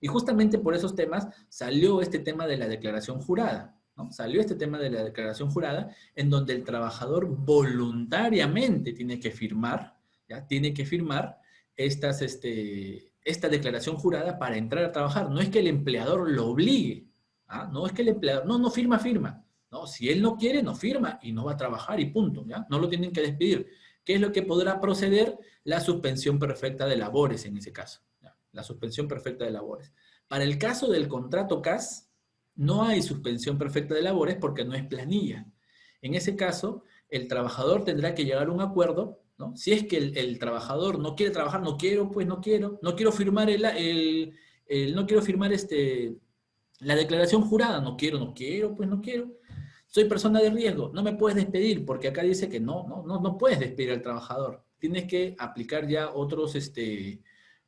Y justamente por esos temas salió este tema de la declaración jurada, ¿no? Salió este tema de la declaración jurada en donde el trabajador voluntariamente tiene que firmar, ¿ya? Tiene que firmar esta declaración jurada para entrar a trabajar. No es que el empleador lo obligue, ¿ah? No es que el empleador, no, no firma, firma. No, si él no quiere, no firma y no va a trabajar y punto, ¿ya? No lo tienen que despedir. ¿Qué es lo que podrá proceder? La suspensión perfecta de labores en ese caso, ¿ya? La suspensión perfecta de labores. Para el caso del contrato CAS, no hay suspensión perfecta de labores porque no es planilla. En ese caso, el trabajador tendrá que llegar a un acuerdo, ¿no? Si es que el trabajador no quiere trabajar, no quiero, pues no quiero firmar no quiero firmar la declaración jurada, no quiero, pues no quiero. Soy persona de riesgo, no me puedes despedir porque acá dice que no puedes despedir al trabajador. Tienes que aplicar ya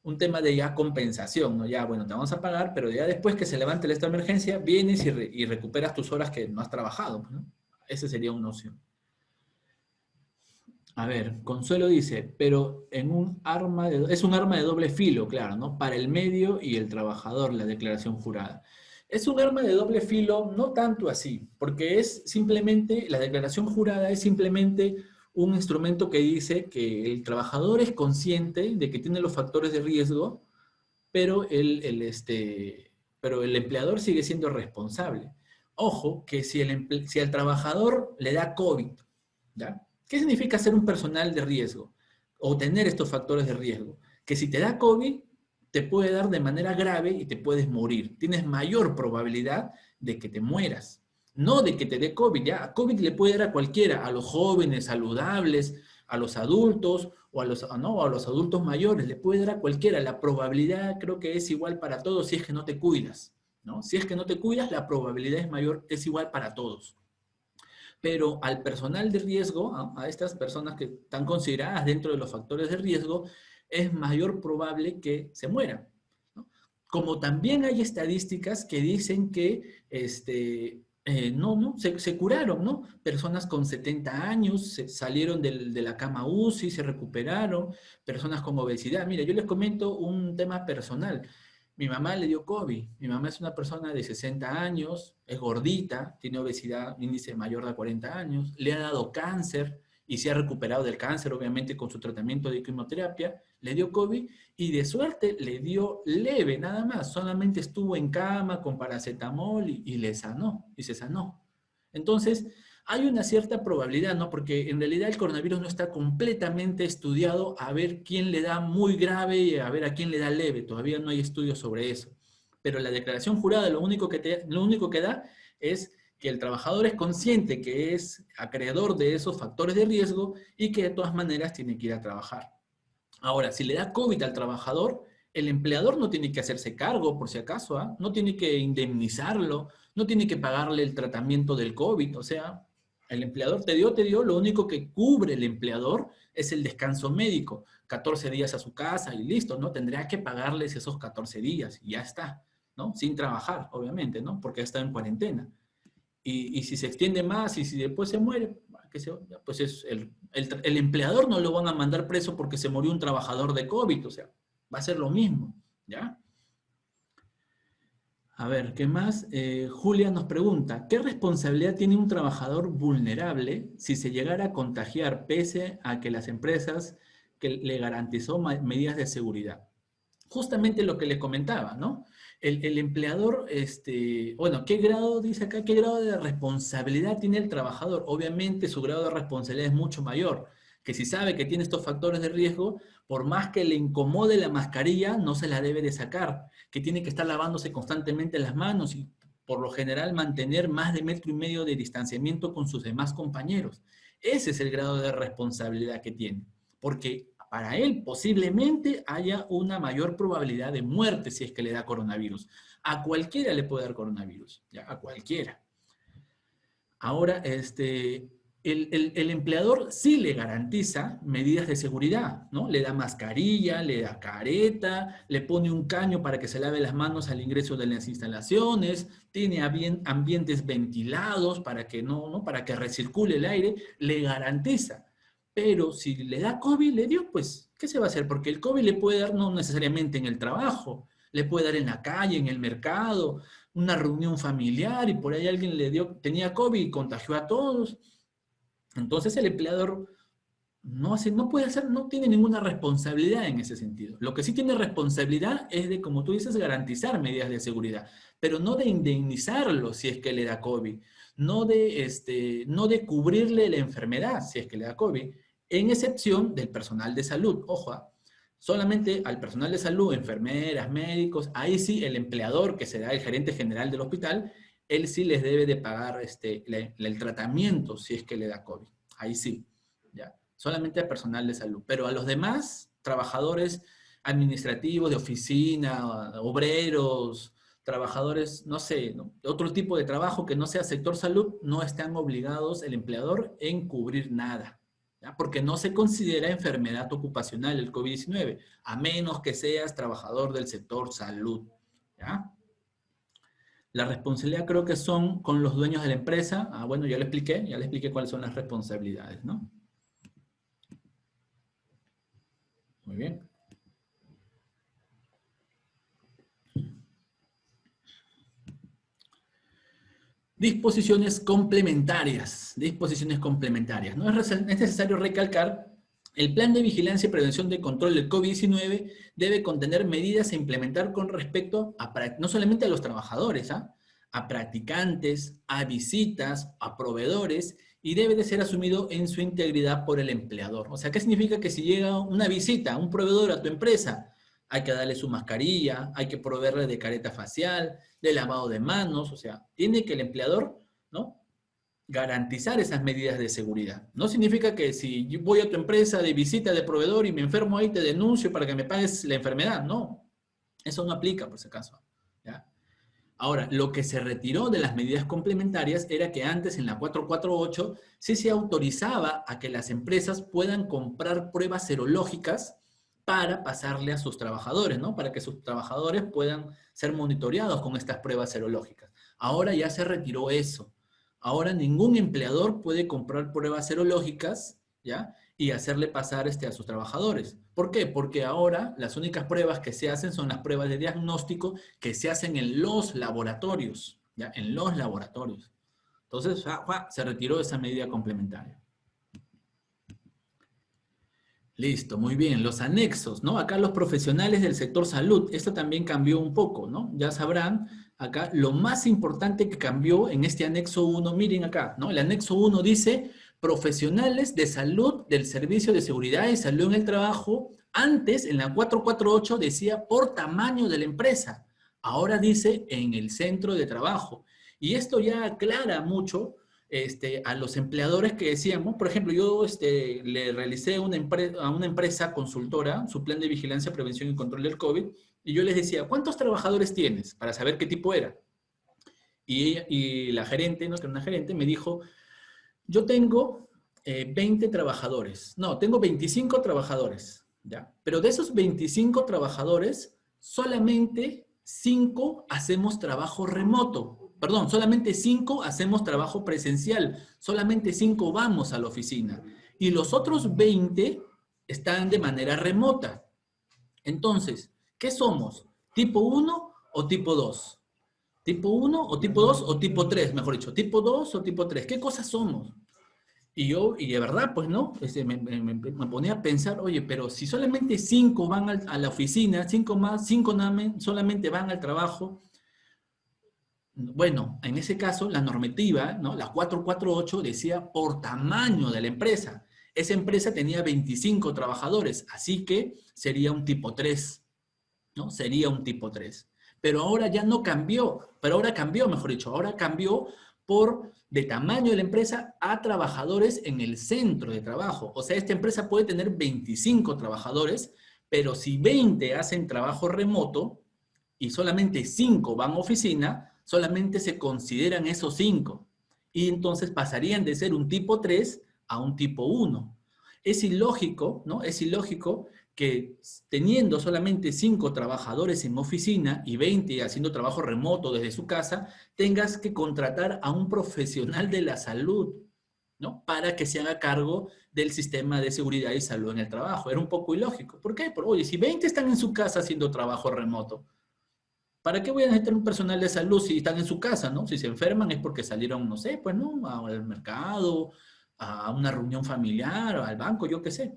un tema de ya compensación, ¿no? Ya, bueno, te vamos a pagar, pero ya después que se levante esta emergencia, vienes y recuperas tus horas que no has trabajado, ¿no? Esa sería una opción. A ver, Consuelo dice, pero es un arma de doble filo, claro, ¿no? Para el medio y el trabajador, la declaración jurada. Es un arma de doble filo, no tanto así, porque la declaración jurada es simplemente un instrumento que dice que el trabajador es consciente de que tiene los factores de riesgo, pero pero el empleador sigue siendo responsable. Ojo, que si al trabajador le da COVID, ¿ya? ¿Qué significa ser un personal de riesgo o tener estos factores de riesgo? Que si te da COVID, te puede dar de manera grave y te puedes morir. Tienes mayor probabilidad de que te mueras. No de que te dé COVID, ya. COVID le puede dar a cualquiera, a los jóvenes saludables, a los adultos o no, a los adultos mayores, le puede dar a cualquiera. La probabilidad creo que es igual para todos si es que no te cuidas, ¿no? Si es que no te cuidas, la probabilidad es mayor, es igual para todos. Pero al personal de riesgo, a estas personas que están consideradas dentro de los factores de riesgo, es mayor probable que se mueran, ¿no? Como también hay estadísticas que dicen que se curaron, ¿no? Personas con 70 años salieron de la cama UCI, se recuperaron, personas con obesidad. Mira, yo les comento un tema personal. Mi mamá le dio COVID. Mi mamá es una persona de 60 años, es gordita, tiene obesidad, índice mayor de 40 años, le ha dado cáncer y se ha recuperado del cáncer, obviamente, con su tratamiento de quimioterapia. Le dio COVID y de suerte le dio leve, nada más. Solamente estuvo en cama con paracetamol y le sanó, y se sanó. Entonces, hay una cierta probabilidad, ¿no? Porque en realidad el coronavirus no está completamente estudiado a ver quién le da muy grave y a ver a quién le da leve. Todavía no hay estudios sobre eso. Pero la declaración jurada lo único que da es que el trabajador es consciente que es acreedor de esos factores de riesgo y que de todas maneras tiene que ir a trabajar. Ahora, si le da COVID al trabajador, el empleador no tiene que hacerse cargo, por si acaso, ¿ah? No tiene que indemnizarlo, no tiene que pagarle el tratamiento del COVID, o sea, el empleador te dio, lo único que cubre el empleador es el descanso médico, 14 días a su casa y listo, ¿no? Tendría que pagarles esos 14 días y ya está, ¿no? Sin trabajar, obviamente, ¿no? Porque está en cuarentena. Y si se extiende más y si después se muere, pues el empleador no lo van a mandar preso porque se murió un trabajador de COVID, o sea, va a ser lo mismo, ¿ya? A ver, ¿qué más? Julia nos pregunta, ¿qué responsabilidad tiene un trabajador vulnerable si se llegara a contagiar pese a que las empresas que le garantizó medidas de seguridad? Justamente lo que le comentaba, ¿no? El empleador, bueno, ¿qué grado, dice acá, qué grado de responsabilidad tiene el trabajador? Obviamente su grado de responsabilidad es mucho mayor, que si sabe que tiene estos factores de riesgo, por más que le incomode la mascarilla, no se la debe de sacar, que tiene que estar lavándose constantemente las manos y por lo general mantener más de 1,5 metros de distanciamiento con sus demás compañeros. Ese es el grado de responsabilidad que tiene, porque para él posiblemente haya una mayor probabilidad de muerte si es que le da coronavirus. A cualquiera le puede dar coronavirus, ¿ya? A cualquiera. Ahora, el empleador sí le garantiza medidas de seguridad, ¿no? Le da mascarilla, le da careta, le pone un caño para que se lave las manos al ingreso de las instalaciones, tiene ambientes ventilados para que para que recircule el aire, le garantiza. Pero si le da COVID, le dio, pues, ¿qué se va a hacer? Porque el COVID le puede dar no necesariamente en el trabajo, le puede dar en la calle, en el mercado, una reunión familiar y por ahí alguien tenía COVID y contagió a todos. Entonces el empleador no puede hacer, no tiene ninguna responsabilidad en ese sentido. Lo que sí tiene responsabilidad es de, como tú dices, garantizar medidas de seguridad, pero no de indemnizarlo si es que le da COVID, no de cubrirle la enfermedad si es que le da COVID, en excepción del personal de salud. Ojo, solamente al personal de salud, enfermeras, médicos, ahí sí el empleador, que será el gerente general del hospital, él sí les debe de pagar el tratamiento si es que le da COVID. Ahí sí, ¿ya? Solamente al personal de salud. Pero a los demás, trabajadores administrativos, de oficina, obreros, trabajadores, no sé, ¿no? Otro tipo de trabajo que no sea sector salud, no están obligados el empleador en cubrir nada, ¿ya? Porque no se considera enfermedad ocupacional el COVID-19, a menos que seas trabajador del sector salud, ¿ya? La responsabilidad creo que son con los dueños de la empresa. Bueno, ya le expliqué cuáles son las responsabilidades, ¿no? Muy bien. Disposiciones complementarias. Disposiciones complementarias. No es necesario recalcar, el plan de vigilancia y prevención de control del COVID-19 debe contener medidas a implementar con respecto a no solamente a los trabajadores, a practicantes, a visitas, a proveedores, y debe de ser asumido en su integridad por el empleador. O sea, ¿qué significa que si llega una visita, un proveedor a tu empresa, hay que darle su mascarilla, hay que proveerle de careta facial, de lavado de manos? O sea, tiene que el empleador, ¿no?, garantizar esas medidas de seguridad. No significa que si yo voy a tu empresa de visita de proveedor y me enfermo ahí, te denuncio para que me pagues la enfermedad. No, eso no aplica por si acaso, ¿ya? Ahora, lo que se retiró de las medidas complementarias era que antes en la 448 sí se autorizaba a que las empresas puedan comprar pruebas serológicas para pasarle a sus trabajadores, ¿no? Para que sus trabajadores puedan ser monitoreados con estas pruebas serológicas. Ahora ya se retiró eso. Ahora ningún empleador puede comprar pruebas serológicas, ¿ya?, y hacerle pasar a sus trabajadores. ¿Por qué? Porque ahora las únicas pruebas que se hacen son las pruebas de diagnóstico que se hacen en los laboratorios, ¿ya? En los laboratorios. Entonces, se retiró esa medida complementaria. Listo, muy bien. Los anexos, ¿no? Acá los profesionales del sector salud, esto también cambió un poco, ¿no? Ya sabrán, acá lo más importante que cambió en este anexo 1, miren acá, ¿no? El anexo 1 dice profesionales de salud del Servicio de Seguridad y Salud en el Trabajo. Antes, en la 448, decía por tamaño de la empresa. Ahora dice en el centro de trabajo. Y esto ya aclara mucho a los empleadores que decíamos. Por ejemplo, yo le realicé a una empresa consultora su plan de vigilancia, prevención y control del COVID, y yo les decía, ¿cuántos trabajadores tienes? Para saber qué tipo era. Y la gerente, ¿no?, que era una gerente, me dijo, yo tengo 20 trabajadores. No, tengo 25 trabajadores, ¿ya? Pero de esos 25 trabajadores, solamente 5 hacemos trabajo remoto. Perdón, solamente 5 hacemos trabajo presencial. Solamente 5 vamos a la oficina. Y los otros 20 están de manera remota. Entonces, ¿qué somos? ¿Tipo 1 o tipo 2? ¿Tipo uno o tipo 2 o tipo 3, mejor dicho? ¿Tipo 2 o tipo 3? ¿Qué cosas somos? Y de verdad, pues no, me ponía a pensar, oye, pero si solamente 5 van a la oficina, 5 más, 5 solamente van al trabajo, bueno, en ese caso la normativa, ¿no? La 448 decía por tamaño de la empresa. Esa empresa tenía 25 trabajadores, así que sería un tipo 3, ¿no? Sería un tipo 3. Pero ahora ya no cambió, pero ahora cambió, mejor dicho, ahora cambió por de tamaño de la empresa a trabajadores en el centro de trabajo. O sea, esta empresa puede tener 25 trabajadores, pero si 20 hacen trabajo remoto y solamente 5 van a oficina, solamente se consideran esos 5. Y entonces pasarían de ser un tipo 3 a un tipo 1. Es ilógico, ¿no? Es ilógico que teniendo solamente 5 trabajadores en oficina y 20 haciendo trabajo remoto desde su casa, tengas que contratar a un profesional de la salud, ¿no? Para que se haga cargo del sistema de seguridad y salud en el trabajo. Era un poco ilógico. ¿Por qué? Porque, oye, si 20 están en su casa haciendo trabajo remoto, ¿para qué voy a necesitar un personal de salud si están en su casa, ¿no? Si se enferman es porque salieron, no sé, pues, ¿no? Al mercado, a una reunión familiar, al banco, yo qué sé.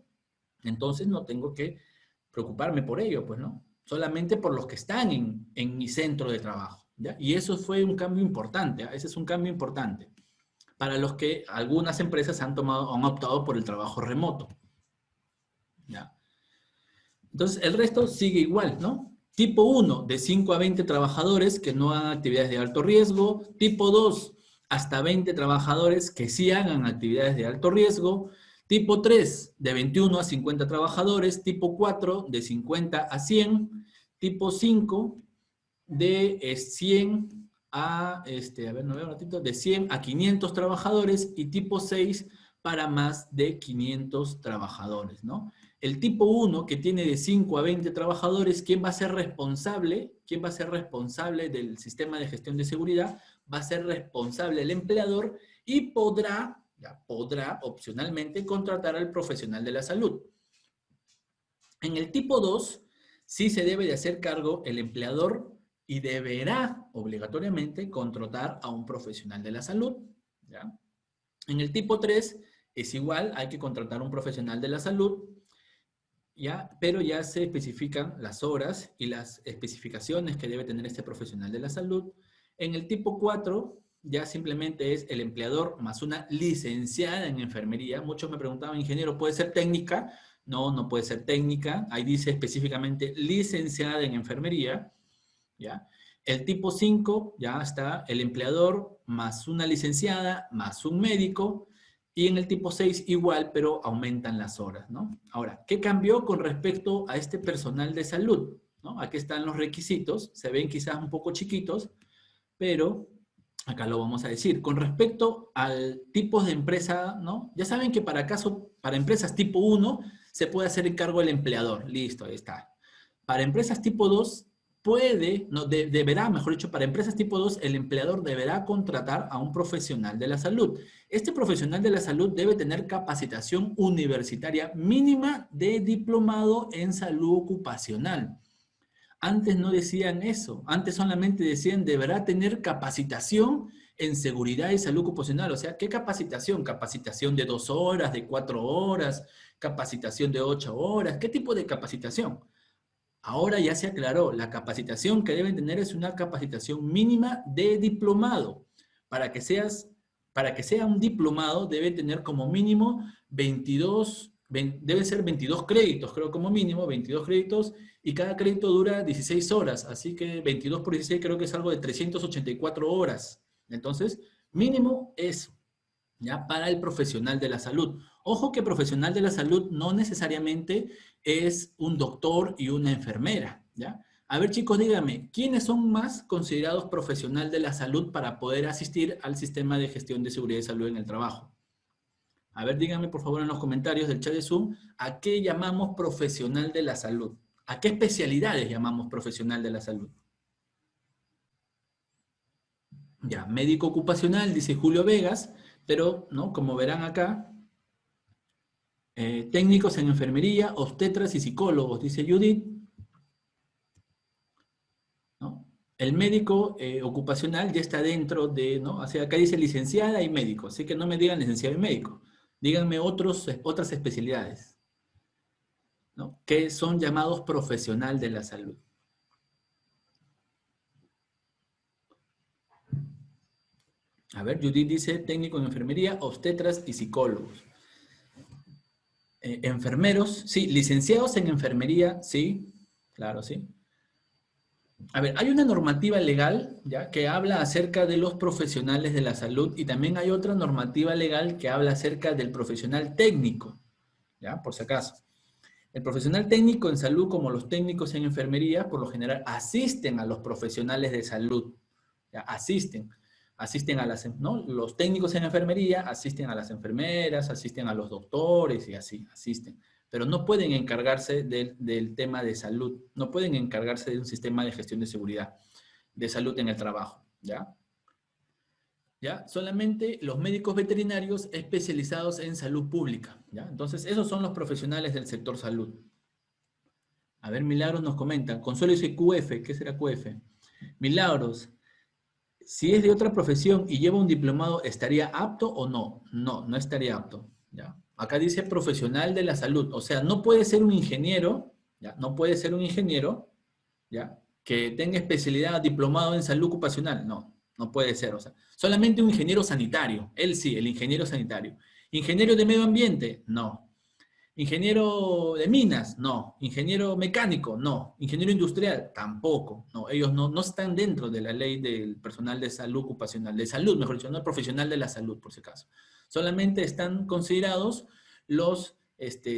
Entonces no tengo que preocuparme por ello, pues, ¿no? Solamente por los que están en mi centro de trabajo, ¿ya? Y eso fue un cambio importante, ¿eh? Ese es un cambio importante para los que algunas empresas han optado por el trabajo remoto, ¿ya? Entonces, el resto sigue igual, ¿no? Tipo uno de 5 a 20 trabajadores que no hagan actividades de alto riesgo. Tipo 2 hasta 20 trabajadores que sí hagan actividades de alto riesgo. Tipo 3 de 21 a 50 trabajadores. Tipo 4 de 50 a 100. Tipo 5 de 100 a ver, no veo un ratito, de 100 a 500 trabajadores y tipo 6 para más de 500 trabajadores, ¿no? El tipo uno que tiene de 5 a 20 trabajadores, ¿quién va a ser responsable? ¿Quién va a ser responsable del sistema de gestión de seguridad? Va a ser responsable el empleador y podrá opcionalmente contratar al profesional de la salud. En el tipo 2, sí se debe de hacer cargo el empleador y deberá obligatoriamente contratar a un profesional de la salud, ¿ya? En el tipo 3 es igual, hay que contratar a un profesional de la salud, ¿ya? Pero ya se especifican las horas y las especificaciones que debe tener este profesional de la salud. En el tipo 4 ya simplemente es el empleador más una licenciada en enfermería. Muchos me preguntaban, ingeniero, ¿puede ser técnica? No, no puede ser técnica. Ahí dice específicamente licenciada en enfermería, ¿ya? El tipo 5 ya está el empleador más una licenciada, más un médico, y en el tipo 6 igual, pero aumentan las horas, ¿no? Ahora, ¿qué cambió con respecto a este personal de salud? ¿No? Aquí están los requisitos, se ven quizás un poco chiquitos, pero acá lo vamos a decir. Con respecto al tipo de empresa, ¿no? Ya saben que para empresas tipo 1 se puede hacer encargo el empleador, listo, ahí está. Para empresas tipo 2 deberá, mejor dicho, para empresas tipo 2 el empleador deberá contratar a un profesional de la salud. Este profesional de la salud debe tener capacitación universitaria mínima de diplomado en salud ocupacional. Antes no decían eso, antes solamente decían deberá tener capacitación en seguridad y salud ocupacional. O sea, ¿qué capacitación? Capacitación de 2 horas, de 4 horas, capacitación de 8 horas. ¿Qué tipo de capacitación? Ahora ya se aclaró, la capacitación que deben tener es una capacitación mínima de diplomado. Para que para que sea un diplomado debe tener como mínimo 22, debe ser 22 créditos, creo como mínimo, 22 créditos, y cada crédito dura 16 horas, así que 22 por 16 creo que es algo de 384 horas. Entonces, mínimo eso, ¿ya? Para el profesional de la salud. Ojo que profesional de la salud no necesariamente es un doctor y una enfermera, ¿ya? A ver, chicos, díganme, ¿quiénes son más considerados profesional de la salud para poder asistir al sistema de gestión de seguridad y salud en el trabajo? A ver, díganme por favor en los comentarios del chat de Zoom, ¿a qué llamamos profesional de la salud? ¿A qué especialidades llamamos profesional de la salud? Ya, médico ocupacional, dice Julio Vegas, pero, ¿no? Como verán acá, técnicos en enfermería, obstetras y psicólogos, dice Judith, ¿no? el médico ocupacional ya está dentro de, ¿no? O sea, acá dice licenciada y médico, así que no me digan licenciado y médico. Díganme otras especialidades, ¿no? Que son llamados profesional de la salud. A ver, Judith dice técnico en enfermería, obstetras y psicólogos. Enfermeros, sí, licenciados en enfermería, sí, claro, sí. A ver, hay una normativa legal, ¿ya?, que habla acerca de los profesionales de la salud y también hay otra normativa legal que habla acerca del profesional técnico, ¿ya? Por si acaso. El profesional técnico en salud, como los técnicos en enfermería, por lo general asisten a los profesionales de salud, ¿ya? Asisten a las, ¿no? Los técnicos en enfermería asisten a las enfermeras, asisten a los doctores y así, asisten. Pero no pueden encargarse del tema de salud, no pueden encargarse de un sistema de gestión de seguridad, de salud en el trabajo, ¿ya? ¿Ya? Solamente los médicos veterinarios especializados en salud pública, ¿ya? Entonces, esos son los profesionales del sector salud. A ver, Milagros nos comenta, Consuelo dice QF, ¿qué será QF? Milagros, si es de otra profesión y lleva un diplomado, ¿estaría apto o no? No, no estaría apto, ¿ya? Acá dice profesional de la salud, o sea, no puede ser un ingeniero, ¿ya? No puede ser un ingeniero, ¿ya?, que tenga especialidad diplomado en salud ocupacional, no, no puede ser, o sea, solamente un ingeniero sanitario, él sí, el ingeniero sanitario. ¿Ingeniero de medio ambiente? No. ¿Ingeniero de minas? No. ¿Ingeniero mecánico? No. ¿Ingeniero industrial? Tampoco. No, ellos no están dentro de la ley del personal de salud ocupacional, de salud, mejor dicho, no profesional de la salud, por si acaso. Solamente están considerados los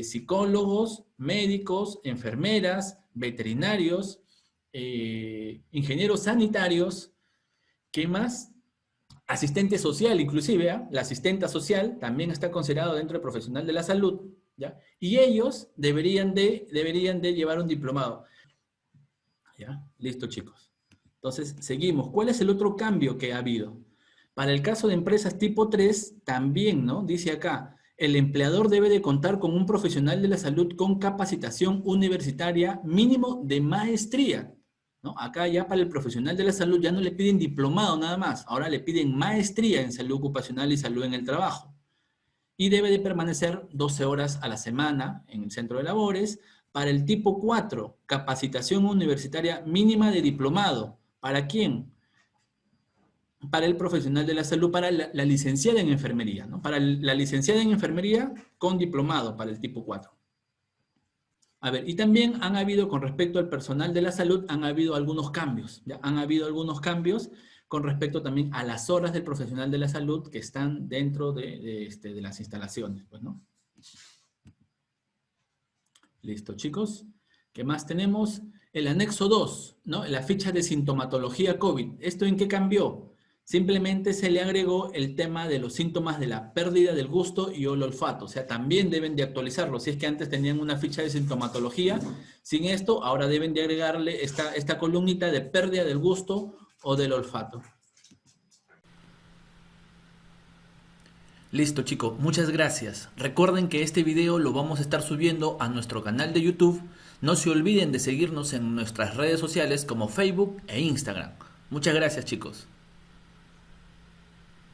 psicólogos, médicos, enfermeras, veterinarios, ingenieros sanitarios, ¿qué más? Asistente social, inclusive, ¿eh? La asistenta social también está considerado dentro del profesional de la salud, ¿ya? Y ellos deberían de llevar un diplomado. ¿Ya? Listo, chicos. Entonces, seguimos. ¿Cuál es el otro cambio que ha habido? Para el caso de empresas tipo 3, también, ¿no? Dice acá, el empleador debe de contar con un profesional de la salud con capacitación universitaria mínimo de maestría, ¿no? Acá ya para el profesional de la salud ya no le piden diplomado nada más, ahora le piden maestría en salud ocupacional y salud en el trabajo. Y debe de permanecer 12 horas a la semana en el centro de labores. Para el tipo 4, capacitación universitaria mínima de diplomado. ¿Para quién? Para el profesional de la salud, para la licenciada en enfermería, ¿no? Para la licenciada en enfermería con diplomado para el tipo 4. A ver, y también han habido, con respecto al personal de la salud, han habido algunos cambios, ¿ya? Han habido algunos cambios con respecto también a las horas del profesional de la salud que están dentro de las instalaciones, pues, ¿no? Listo, chicos. ¿Qué más tenemos? El anexo 2, ¿no? La ficha de sintomatología COVID. ¿Esto en qué cambió? Simplemente se le agregó el tema de los síntomas de la pérdida del gusto y el olfato. O sea, también deben de actualizarlo. Si es que antes tenían una ficha de sintomatología, sin esto, ahora deben de agregarle esta columnita de pérdida del gusto o del olfato. Listo, chicos, muchas gracias. Recuerden que este video lo vamos a estar subiendo a nuestro canal de YouTube. No se olviden de seguirnos en nuestras redes sociales como Facebook e Instagram. Muchas gracias, chicos.